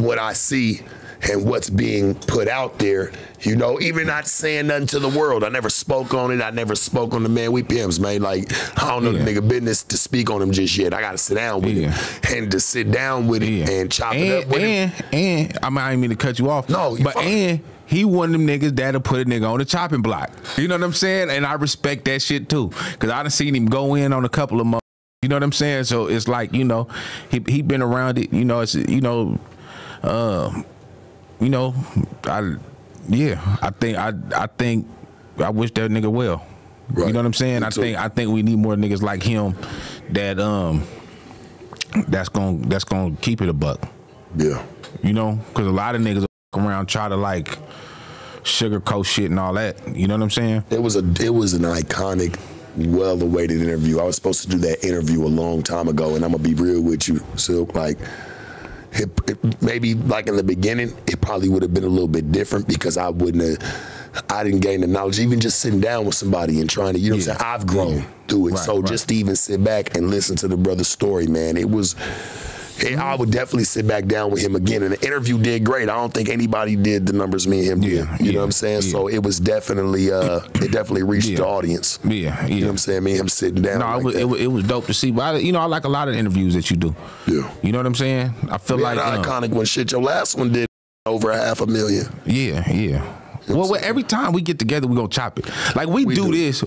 what I see and what's being put out there, even not saying nothing to the world. I never spoke on it. I never spoke on the man. We pimps, man. Like, I don't know the nigga business to speak on him just yet. I got to sit down with him. And to sit down with it and chop it up with him. And I didn't mean to cut you off. No, but he one of them niggas that'll put a nigga on the chopping block. You know what I'm saying? And I respect that shit too, because I done seen him go in on a couple of months. You know what I'm saying? So it's like, he been around it. I think I wish that nigga well. Right. You know what I'm saying? I think we need more niggas like him that's gonna keep it a buck. Yeah. Because a lot of niggas around try to like sugarcoat shit and all that. You know what I'm saying? It was an iconic, well-awaited interview. I was supposed to do that interview a long time ago, and I'm gonna be real with you, Silk. Like, it maybe like in the beginning, it probably would have been a little bit different, because I didn't gain the knowledge. Even just sitting down with somebody and trying to, what I'm saying? I've grown through it. Right, just to even sit back and listen to the brother's story, man, I would definitely sit back down with him again. And the interview did great. I don't think anybody did the numbers me and him did. You know what I'm saying? Yeah. So it was definitely, it definitely reached the audience. Yeah. You know what I'm saying? Me and him sitting down. No, it was dope to see. But I like a lot of interviews that you do. Yeah. You know what I'm saying? I feel like iconic one. Shit, your last one did over 500,000. Yeah. Well, every time we get together, we gonna chop it. Like we do this.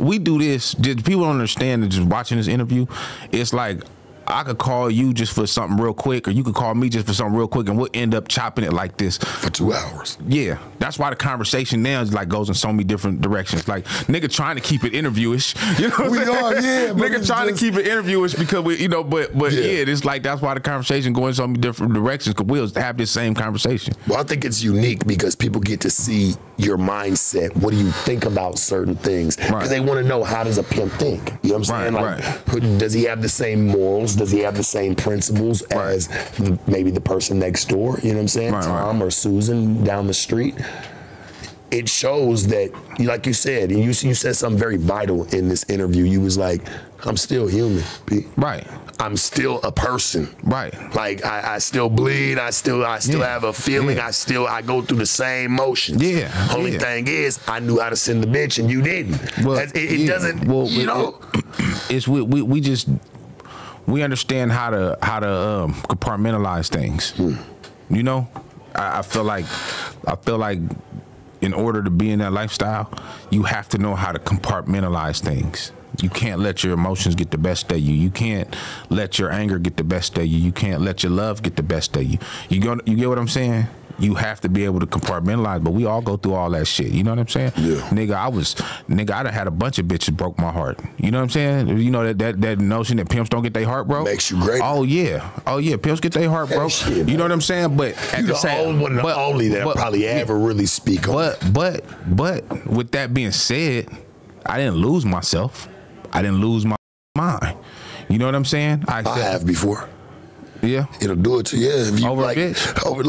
Just people don't understand that just watching this interview. It's like, I could call you just for something real quick, or you could call me just for something real quick, and we'll end up chopping it like this for 2 hours. Yeah, that's why the conversation now is like goes in so many different directions. Like, nigga trying to keep it interviewish. You know what I'm saying? Nigga trying to keep it interviewish because we, but it's like that's why the conversation going in so many different directions, because we'll have this same conversation. Well, I think it's unique because people get to see your mindset. What do you think about certain things? Because they want to know, how does a pimp think? You know what I'm saying? Like, does he have the same morals? Does he have the same principles as maybe the person next door? You know what I'm saying? Tom or Susan down the street. It shows that, like you said, and you said something very vital in this interview. You was like, I'm still human, P. Right. I'm still a person. Right. Like, I still bleed. I still have a feeling. I go through the same motions. Yeah. Only thing is, I knew how to send the bitch and you didn't. Well, it doesn't. Well, it's we understand how to compartmentalize things. You know, I feel like in order to be in that lifestyle, you have to know how to compartmentalize things. You can't let your emotions get the best of you. You can't let your anger get the best of you. You can't let your love get the best of you. You get what I'm saying? You have to be able to compartmentalize, but we all go through all that shit. You know what I'm saying? Yeah. Nigga, I done had a bunch of bitches broke my heart. You know what I'm saying? You know that notion that pimps don't get their heart broke? Makes you great. Oh yeah, pimps get their heart broke. Shit, you know what I'm saying? But at the same, one of the only that probably ever really speak on. But with that being said, I didn't lose myself. I didn't lose my mind. You know what I'm saying? I have before. Yeah, it'll do it to you. If you over a bitch. Over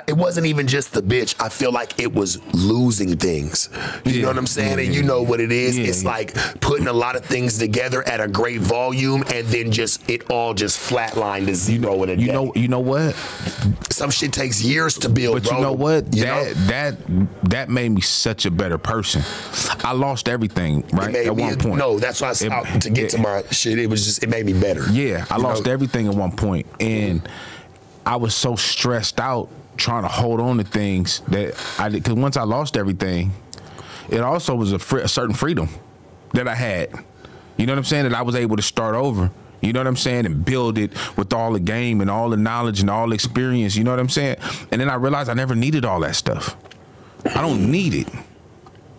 it wasn't even just the bitch. I feel like it was losing things. You know what I'm saying? And you know what it is. It's like putting a lot of things together at a great volume, and then it all just flatlined. As you know what it is. You know what? Some shit takes years to build. But bro. You know what? That made me such a better person. I lost everything at one point. No, that's why to get to my shit. It made me better. Yeah, I lost everything at one point, and I was so stressed out trying to hold on to things that I did. Because once I lost everything, it also was a certain freedom that I had. You know what I'm saying? That I was able to start over. You know what I'm saying? And build it with all the game and all the knowledge and all the experience. You know what I'm saying? And then I realized I never needed all that stuff. I don't need it.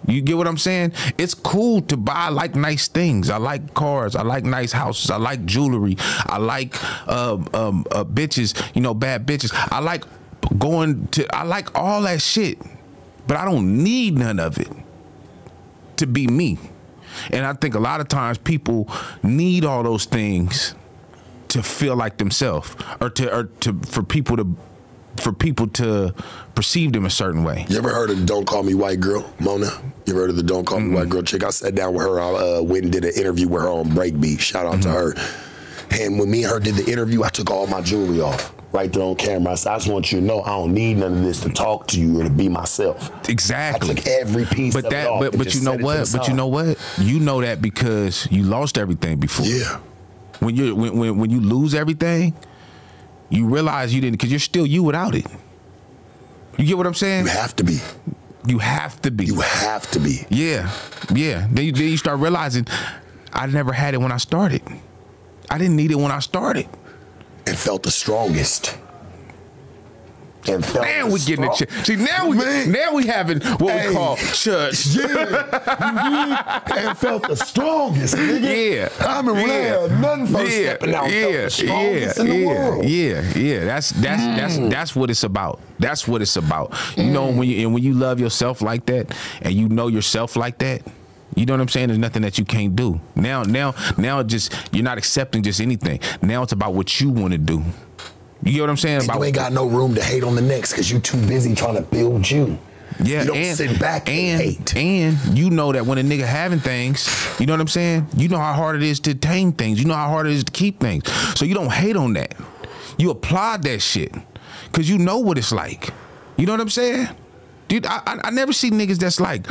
You get what I'm saying? It's cool to buy like nice things. I like cars. I like nice houses. I like jewelry. I like bitches, you know, bad bitches. I like I like all that shit, but I don't need none of it to be me. And I think a lot of times people need all those things to feel like themselves, or for people to perceive them a certain way. You ever heard of the Don't Call Me White Girl, Mona? You ever heard of the Don't Call Me White Girl chick? I sat down with her. I went and did an interview with her on Breakbeat. Shout out to her. And when me and her did the interview, I took all my jewelry off right there on camera. I said, I just want you to know I don't need none of this to talk to you or to be myself. Exactly. I took every piece of it off. But you know what? But you know what? You know that because you lost everything before. Yeah. When you lose everything, you realize you didn't, because you're still you without it. You get what I'm saying? You have to be. You have to be. You have to be. Yeah. Yeah. Then you start realizing I never had it when I started. I didn't need it when I started. And felt the strongest. Now we getting it. See, now we having what we call church. Yeah, and felt the strongest, nigga. Yeah, I remember when I had nothing for stepping out. Felt the strongest in the world. Yeah. That's what it's about. That's what it's about. You know, when you love yourself like that, and you know yourself like that. You know what I'm saying? There's nothing that you can't do. Now, just you're not accepting just anything. Now it's about what you want to do. You get what I'm saying? And you ain't got no room to hate on the next because you too busy trying to build you. Yeah, you don't sit back and hate. And you know that when a nigga having things, you know what I'm saying? You know how hard it is to attain things. You know how hard it is to keep things. So you don't hate on that. You applaud that shit because you know what it's like. You know what I'm saying? Dude, I never see niggas that's like,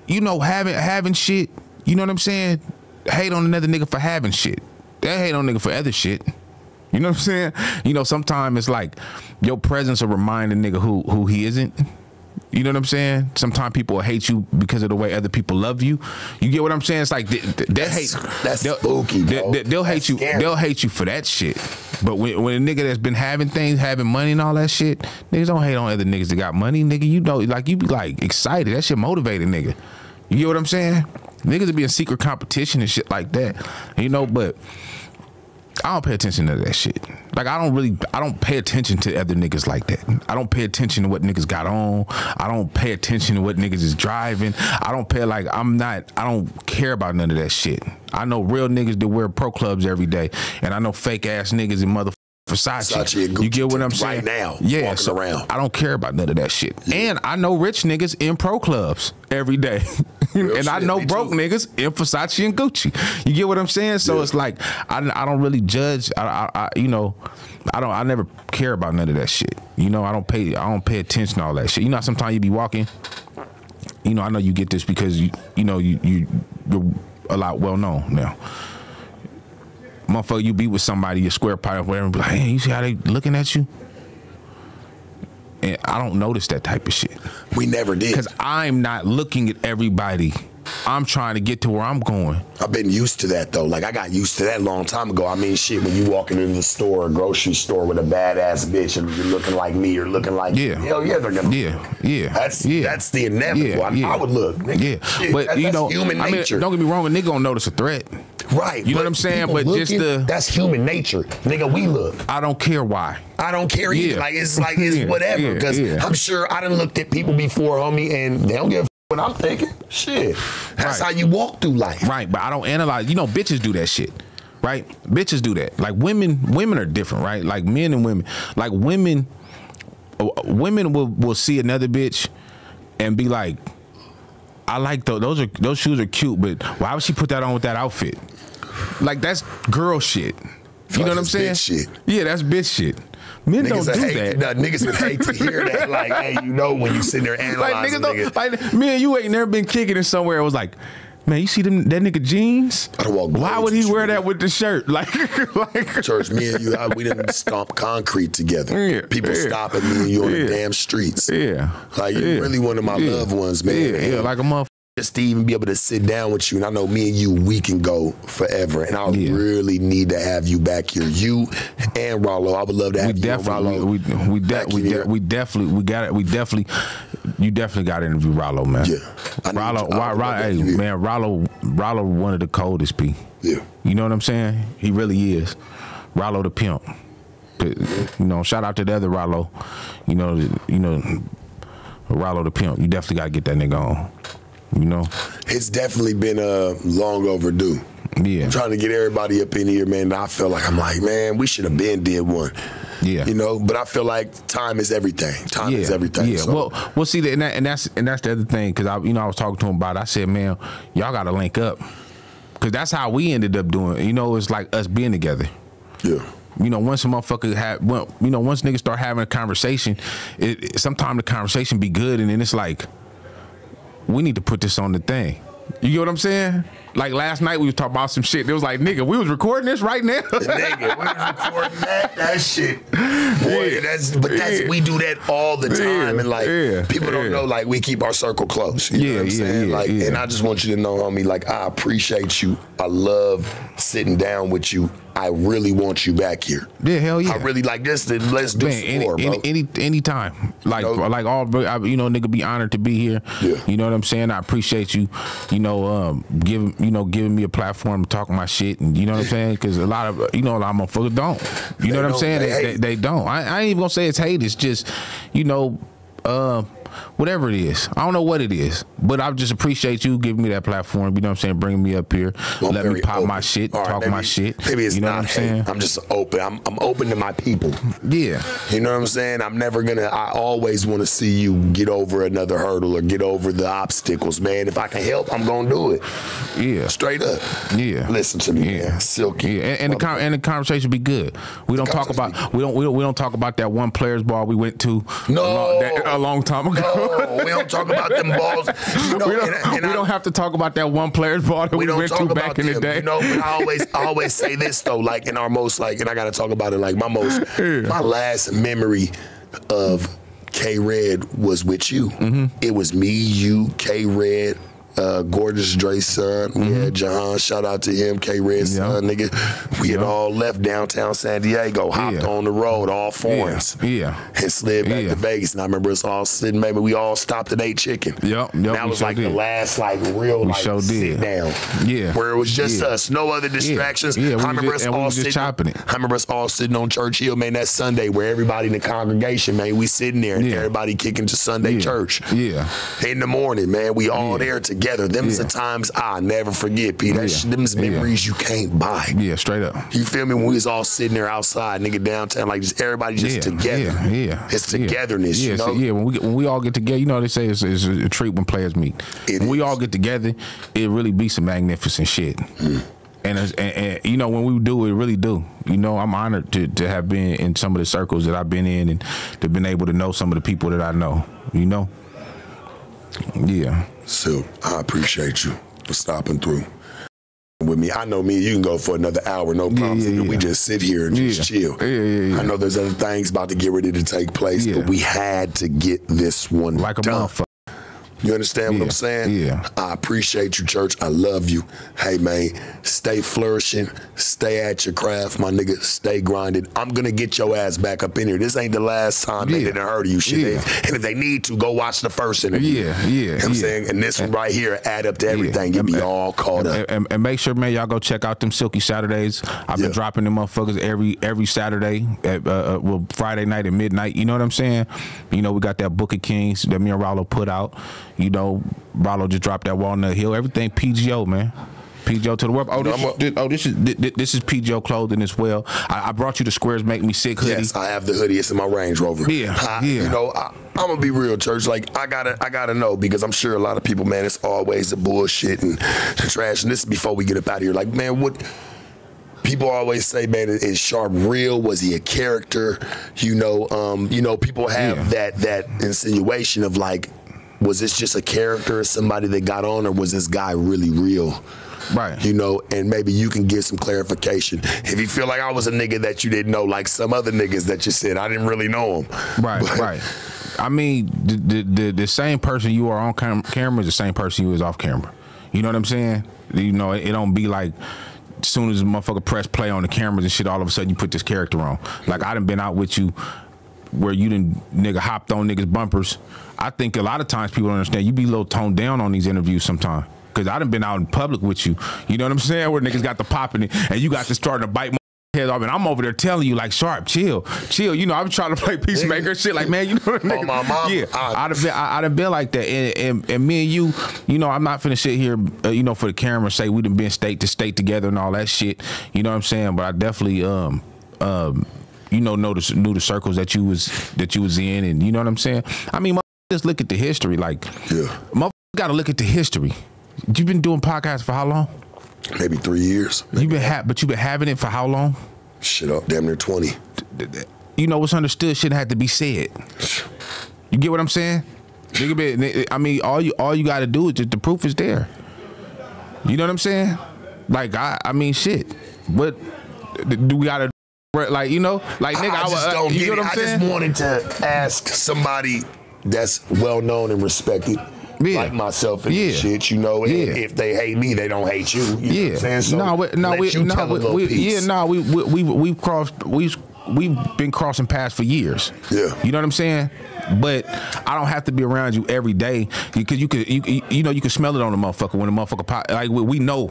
you know, having shit. You know what I'm saying? Hate on another nigga for having shit. They hate on nigga for other shit. You know what I'm saying? You know, sometimes it's like your presence will remind a nigga who he isn't. You know what I'm saying? Sometimes people will hate you because of the way other people love you. You get what I'm saying? It's like that's spooky, bro. They'll hate you. Scary. They'll hate you for that shit. But when a nigga that's been having things, having money and all that shit, niggas don't hate on other niggas that got money. Nigga, you know, like you be like excited. That shit motivated, nigga. You get what I'm saying? Niggas would be in secret competition and shit like that. You know, but I don't pay attention to that shit. Like I don't pay attention to other niggas like that. I don't pay attention to what niggas got on. I don't pay attention to what niggas is driving. I don't care about none of that shit. I know real niggas that wear pro clubs every day, and I know fake ass niggas in motherfucking Versace. You get what I'm saying? Right now, yeah. So around. I don't care about none of that shit. Yeah. And I know rich niggas in pro clubs every day, and I know broke niggas in Versace and Gucci. You get what I'm saying? So it's like I don't really judge. I never care about none of that shit. You know, I don't pay attention to all that shit. You know, sometimes you be walking. You know, I know you get this because you're a lot well known now. Motherfucker, you be with somebody, your square pie or whatever, and be like, hey, you see how they looking at you? And I don't notice that type of shit. We never did. Because I'm not looking at everybody. I'm trying to get to where I'm going. I've been used to that, though. Like, I got used to that a long time ago. I mean, shit, when you walking into the store or grocery store with a badass bitch and you're looking like me or looking like you, hell yeah, they're gonna That's the inevitable. Yeah. I would look. Nigga, yeah. Shit, but, you know, human nature. Don't get me wrong, a nigga gonna notice a threat. Right. You know what I'm saying? But that's human nature. Nigga, we look. I don't care why. I don't care either. Like, it's whatever. Because I'm sure I done looked at people before, homie, and they don't give a what I'm thinking. Shit. That's how you walk through life. Right, but I don't analyze. You know, bitches do that shit. Right? Bitches do that. Like women are different, right? Like men and women. Like women will see another bitch and be like, I like those shoes are cute, but why would she put that on with that outfit? Like that's girl shit. You know what I'm saying? Bitch shit. Yeah, that's bitch shit. Men niggas don't do that. No, niggas would hate to hear that. Like, hey, you know when you sitting there analyzing like, niggas. Like, me and you ain't never been kicking it somewhere. It was like, Man, you see that nigga jeans? Why would he wear that with the shirt? Like Church, me and you, we didn't stomp concrete together. Yeah, people stopping me and you on the damn streets. Yeah. Like, you're really one of my loved ones, man. Yeah, like a motherfucker. Just to even be able to sit down with you, and I know me and you, we can go forever, and I really need to have you back here. You and Rollo, I would love to have you and Rollo. You definitely got to interview Rollo, man. Yeah, Rollo, Rollo, one of the coldest p. Yeah, you know what I'm saying? He really is. Rollo the pimp. You know, shout out to the other Rollo. You know, Rollo the pimp. You definitely got to get that nigga on. You know, it's definitely been long overdue. Yeah, I'm trying to get everybody up in here, man. I feel like man, we should have been did one. Yeah, you know, but I feel like time is everything. Time is everything. Yeah, so. Well, see, and that's the other thing, because I was talking to him about it. I said, man, y'all got to link up, because that's how we ended up doing. You know, it's like us being together. Yeah. You know, once a motherfucker once niggas start having a conversation, sometimes the conversation be good, and then it's like, we need to put this on the thing. You get what I'm saying? Like last night we was talking about some shit. It was like, nigga, we was recording this right now. Nigga, we was recording that shit. Boy, we do that all the time, and like people don't know, like we keep our circle close. You know what I'm saying? Like, and I just want you to know, homie, like I appreciate you. I love sitting down with you. I really want you back here. Yeah, hell yeah. I really like this. Let's do some more, bro. Anytime. Like, nigga, be honored to be here. Yeah. You know what I'm saying? I appreciate you. You know, giving me a platform to talk my shit, and you know what I'm saying? Because a lot of motherfuckers don't. You know what I'm saying? They don't. I ain't even gonna say it's hate. It's just, whatever it is. I don't know what it is, but I just appreciate you giving me that platform. You know what I'm saying? Bringing me up here, let me pop my shit, talk my shit. Maybe it's you know not what I'm saying? I'm just open. I'm open to my people. Yeah. You know what I'm saying? I always want to see you get over another hurdle or get over the obstacles, man. If I can help, I'm gonna do it. Yeah. Straight up. Yeah. Listen to me, man. Silky. Yeah. And the conversation be good. We don't talk about we don't talk about that one players ball we went to a long time ago. No, we don't talk about them balls. You know, we don't have to talk about that one player's ball that we went to back in the day. You know, but I always say this though, like in our most and I gotta talk about it, like my last memory of K-Red was with you. It was me, you, K-Red, Gorgeous Dre's son. We had Jahan, shout out to him, K-Red's son, nigga. We had all left downtown San Diego, hopped on the road, all foreigns. And slid back to Vegas. And I remember us all sitting, maybe we all stopped and ate chicken. That was like the last real sit down. Where it was just us, no other distractions. I remember us all sitting on Church Hill, man, that Sunday where everybody in the congregation, man, we sitting there and everybody kicking to Sunday church. In the morning, man, we all there together. Them's the times I never forget, Pete. Them's memories you can't buy. Yeah, straight up. You feel me? When we was all sitting there outside, nigga, downtown, like just everybody just together. It's togetherness, you know? When we all get together, you know they say it's a treat when players meet. When we all get together, it really be some magnificent shit. And you know, when we do it, really do. You know, I'm honored to have been in some of the circles that I've been in and to been able to know some of the people that I know, you know? Yeah. So I appreciate you for stopping through with me. I know me, you can go for another hour, no problem. We just sit here and just chill. I know there's other things about to get ready to take place, but we had to get this one like a motherfucker. You understand what I'm saying? I appreciate you, church. I love you. Hey, man, stay flourishing. Stay at your craft, my nigga. Stay grinding. I'm going to get your ass back up in here. This ain't the last time they done heard of you shit. And if they need to, go watch the first interview. You know what I'm saying? And this one right here add up to everything. You'll be all caught up. And make sure, man, y'all go check out them Silky Saturdays. I've been dropping them motherfuckers every Saturday, at Friday night at midnight. You know what I'm saying? You know, we got that Book of Kings that me and Rollo put out. You know, Rollo just dropped that Walnut Hill. Everything PGO, man. PGO to the world. This is PGO clothing as well. I brought you the Squares Make Me Sick hoodie. Yes, I have the hoodie. It's in my Range Rover. You know, I'm gonna be real, church. Like I gotta know, because I'm sure a lot of people, man, it's always the bullshit and the trash. And this is before we get up out of here. Like, man, what? People always say, man, is Sharp real? Was he a character? You know, people have that insinuation of like, was this just a character or somebody that got on, or was this guy really real? Right. You know, and maybe you can give some clarification. If you feel like I was a nigga that you didn't know, like some other niggas that you said, I didn't really know them. Right, right. I mean, the same person you are on camera is the same person you is off camera. You know what I'm saying? You know, it don't be like as soon as a motherfucker press play on the cameras and shit, all of a sudden you put this character on. Like, I done been out with you where you done nigga hopped on niggas' bumpers. I think a lot of times people don't understand. You be a little toned down on these interviews sometimes. Because I done been out in public with you. You know what I'm saying? Where niggas got the popping it and you got to start to bite my head off. And I'm over there telling you, like, Sharp, chill. You know, I'm trying to play peacemaker shit. Like, man, you know what nigga? My mom. Yeah, I'd have been like that. And me and you know, I'm not finna sit here, you know, for the camera and say we done been state to state together and all that shit. You know what I'm saying? But I definitely, you know knew the circles that you was in, and you know what I'm saying? I mean, just look at the history. Like, motherfuckers gotta look at the history. You've been doing podcasts for how long? Maybe 3 years. But you've been having it for how long? Shit up, damn near 20. You know what's understood shouldn't have to be said. You get what I'm saying? I mean, all you got to do is just the proof is there. You know what I'm saying? Like I mean, shit. What do we got to? Like, you know, like nigga, I just don't get it. I just wanted to ask somebody that's well known and respected. Yeah. Like myself and shit, you know. If they hate me, they don't hate you. You know what I'm saying? We've been crossing paths for years. Yeah, you know what I'm saying. But I don't have to be around you every day because you can smell it on the motherfucker when the motherfucker pop. Like we know.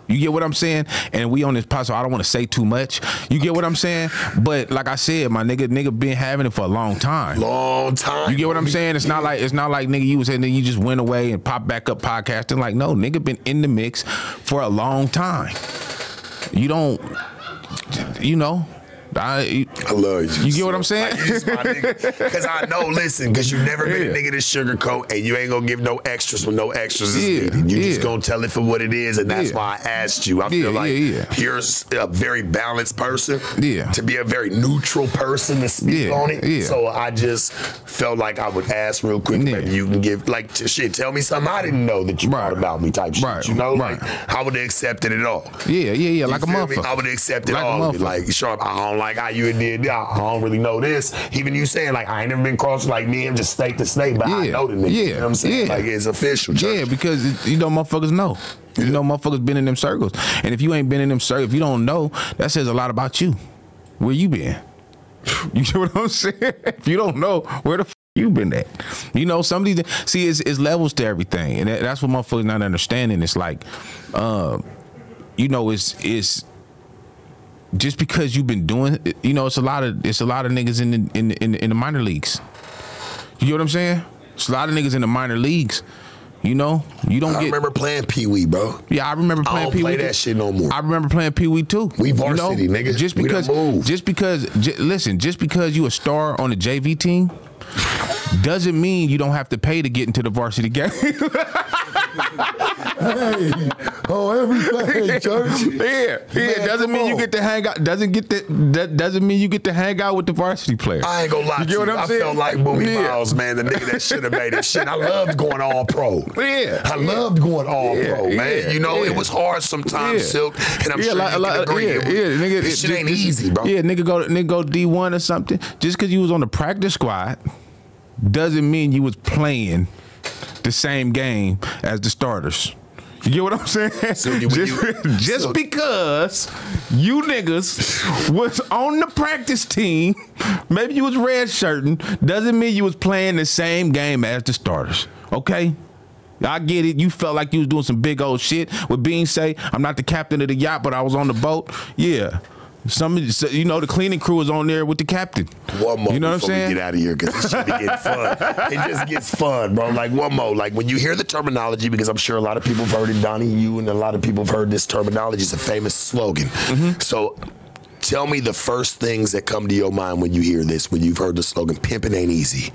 You get what I'm saying? And we on this pod, so I don't want to say too much. You get what I'm saying? But like I said, my nigga been having it for a long time. You get what I'm saying? It's not like nigga you was saying, then you just went away and popped back up podcasting. Like, no, nigga been in the mix for a long time. You don't, you know. I love you. You get what I'm saying? Like, you just my nigga. Because I know, listen, because you never been a nigga to sugarcoat, and you ain't gonna give no extras when no extras is needed. You just gonna tell it for what it is, and that's why I asked you. I feel like you're a very balanced person. To be a very neutral person to speak on it. So I just felt like I would ask real quick. Maybe you can give, like, shit, tell me something I didn't know that you thought about me type shit. You know? Like, I would have accepted it all. Like a motherfucker. I would have accepted all of it. Like, Sharp, I don't like how you did that. I don't really know this. Even you saying, like, I ain't never been crossed like me and just state to state, but I know the nigga. You know what I'm saying? Like, it's official. Church. Yeah, because, you know, motherfuckers know. You know, motherfuckers been in them circles. And if you ain't been in them circles, if you don't know, that says a lot about you. Where you been? You know what I'm saying? If you don't know, where the fuck you been at? You know, some of these, see, it's levels to everything. And that's what motherfuckers not understanding. It's like, you know, it's just because you've been doing, you know, it's a lot of niggas in the minor leagues. You know what I'm saying? It's a lot of niggas in the minor leagues. You know, you don't. I remember playing Pee Wee, bro. Yeah, I remember playing Pee Wee. I don't play that shit no more. I remember playing Pee Wee too. We varsity, you know? Nigga. Just because you a star on the JV team doesn't mean you don't have to pay to get into the varsity game. Everything, church. Yeah. Doesn't mean you get to hang out. Doesn't mean you get to hang out with the varsity players. I ain't gonna lie to you. I felt like Boogie Miles, man, the nigga that should have made it. Shit, I loved going all pro. I loved going all pro, man. You know, it was hard sometimes, Silk, and I'm sure you can agree. Nigga, this shit ain't easy, bro. Yeah, nigga go D1 or something. Just because you was on the practice squad doesn't mean you was playing the same game as the starters. You get what I'm saying? So just because you niggas was on the practice team, maybe you was red shirting, doesn't mean you was playing the same game as the starters. Okay? I get it. You felt like you was doing some big old shit. With Bean say, I'm not the captain of the yacht, but I was on the boat. Yeah. You know, the cleaning crew is on there with the captain. One more, you know what I'm saying? We get out of here because this shit get fun. It just gets fun, bro. Like, one more. Like, when you hear the terminology, because I'm sure a lot of people have heard it, Donnie, you, and a lot of people have heard this terminology. It's a famous slogan. So, tell me the first things that come to your mind when you hear this, when you've heard the slogan, pimping ain't easy.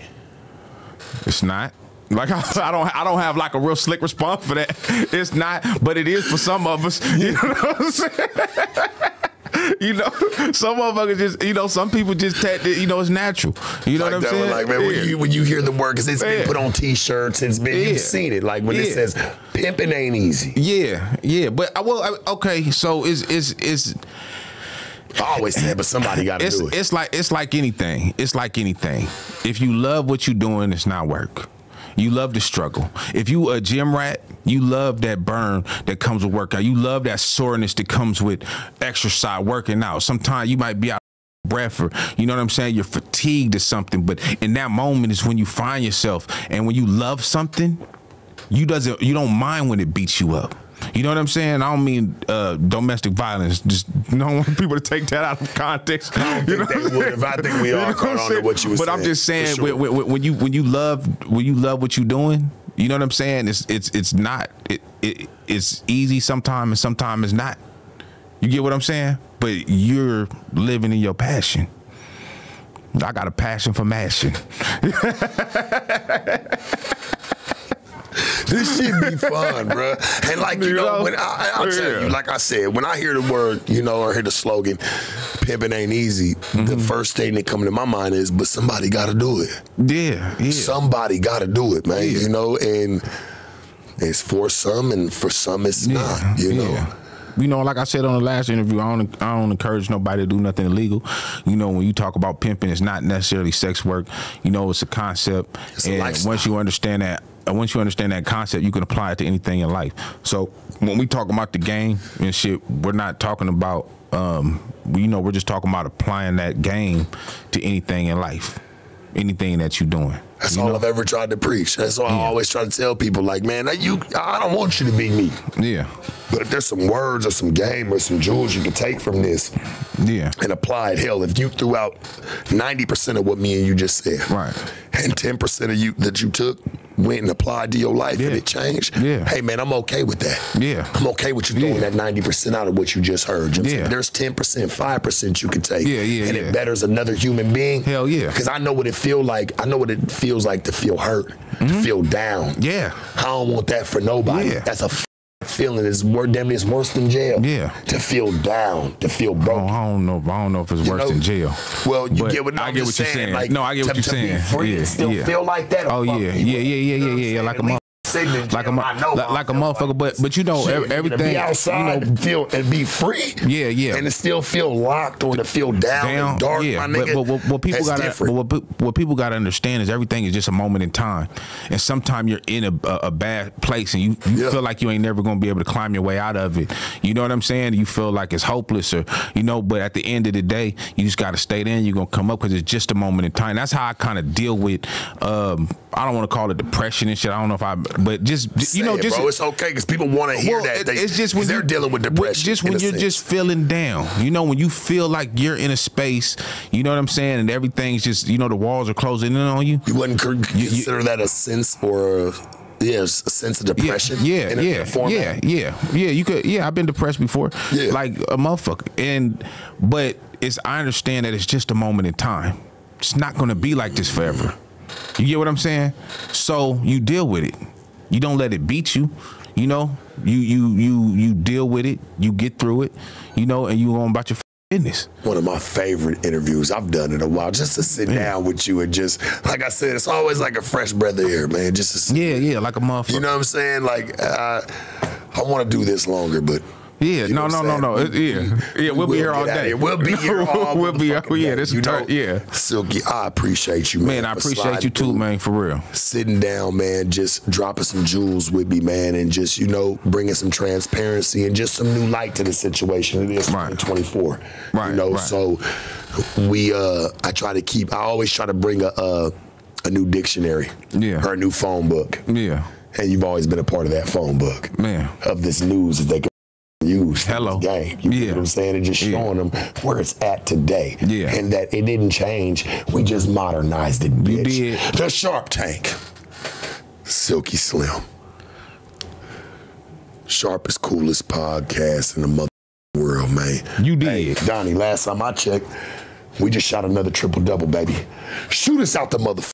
It's not. Like, I don't have like a real slick response for that. It's not, but it is for some of us. You know what I'm saying? You know, some motherfuckers just, you know, some people just, you know, it's natural. You know what I'm saying? Like, man, when you hear the word, because it's been put on T-shirts, it's been, you've seen it. Like when it says, pimping ain't easy. Yeah. But, okay, so it's I always say, but somebody got to do it. It's like anything. It's like anything. If you love what you're doing, it's not work. You love the struggle. If you a gym rat, you love that burn that comes with workout. You love that soreness that comes with exercise, working out. Sometimes you might be out of breath, or you know what I'm saying, you're fatigued or something. But in that moment is when you find yourself, and when you love something, you don't mind when it beats you up. You know what I'm saying? I don't mean domestic violence. Just don't want people to take that out of context. I don't think they would. I think we all caught on to what you were saying. But I'm just saying, sure. when you love what you're doing, you know what I'm saying? It's easy sometimes, and sometimes it's not. You get what I'm saying? But you're living in your passion. I got a passion for mashing. This shit be fun, bro. And like, you know, when I'll tell you, like I said, when I hear the word, you know, or hear the slogan, pimping ain't easy, the first thing that come to my mind is, but somebody got to do it. Yeah. Somebody got to do it, man, you know, and it's for some, and for some it's not, you know. You know, like I said on the last interview, I don't encourage nobody to do nothing illegal. You know, when you talk about pimping, it's not necessarily sex work. You know, it's a concept. It's a lifestyle. Once you understand that concept, you can apply it to anything in life. So when we talk about the game and shit, we're not talking about, you know, we're just talking about applying that game to anything in life, anything that you're doing. That's all I've ever tried to preach. That's all I always try to tell people. Like, man, I don't want you to be me. Yeah. But if there's some words or some game or some jewels you can take from this, and apply it, hell, if you threw out 90% of what me and you just said, right, and 10% of you that you took went and applied to your life and it changed, hey man, I'm okay with that. Yeah, I'm okay with you throwing that 90% out of what you just heard. You know, there's 10%, 5% you can take, and it betters another human being. Hell yeah, because I know what it feels like. I know what it feels like to feel hurt, to feel down. Yeah, I don't want that for nobody. That's a feeling is worse than jail. Yeah, to feel down, to feel broken. I don't know if it's worse than jail. Well, you get what I'm saying. Like, no, I get what you're saying. Be free, still feel like that. Oh yeah. Like a motherfucker, but you know, everything. To be outside, and feel and be free. Yeah. And to still feel locked or to feel down and dark. My nigga, but what people gotta understand is everything is just a moment in time, and sometimes you're in a bad place and you feel like you ain't never gonna be able to climb your way out of it. You know what I'm saying? You feel like it's hopeless, or you know. But at the end of the day, you just gotta stay there. And you're gonna come up because it's just a moment in time. That's how I kind of deal with. I don't want to call it depression and shit. I don't know if but just you know, just bro, it's okay because people want to hear that. It's just when they're dealing with depression. Just when you're just feeling down, you know, when you feel like you're in a space, you know what I'm saying, and everything's just, you know, the walls are closing in on you. You wouldn't consider that a sense or a sense of depression. Yeah. You could. Yeah, I've been depressed before, like a motherfucker. But I understand that it's just a moment in time. It's not going to be like this forever. You get what I'm saying? So you deal with it. You don't let it beat you. You know, you deal with it. You get through it. You know, and you go on about your business. One of my favorite interviews I've done in a while, just to sit down with you and just, like I said, it's always like a fresh breath of air, man. Just to sit, like a motherfucker. You know what I'm saying? Like I want to do this longer, but. Yeah, no. We'll be here all day. We'll be here all We'll be here. This Silky, I appreciate you, man. Man, I appreciate you too, man, for real. Sitting down, man, just dropping some jewels with me, man, and just, you know, bringing some transparency and just some new light to the situation. It is 2024. Right. You know, so I always try to bring a new dictionary. Yeah. Or a new phone book. Yeah. And you've always been a part of that phone book. Man. Of this news that they can use this game. You know what I'm saying? And just showing them where it's at today. Yeah. And that it didn't change. We just modernized it, bitch. You did. The Sharp Tank. Silky Slim. Sharpest, coolest podcast in the mother world, man. You did. Hey, Donnie, last time I checked, we just shot another triple-double, baby. Shoot us out the motherfucker.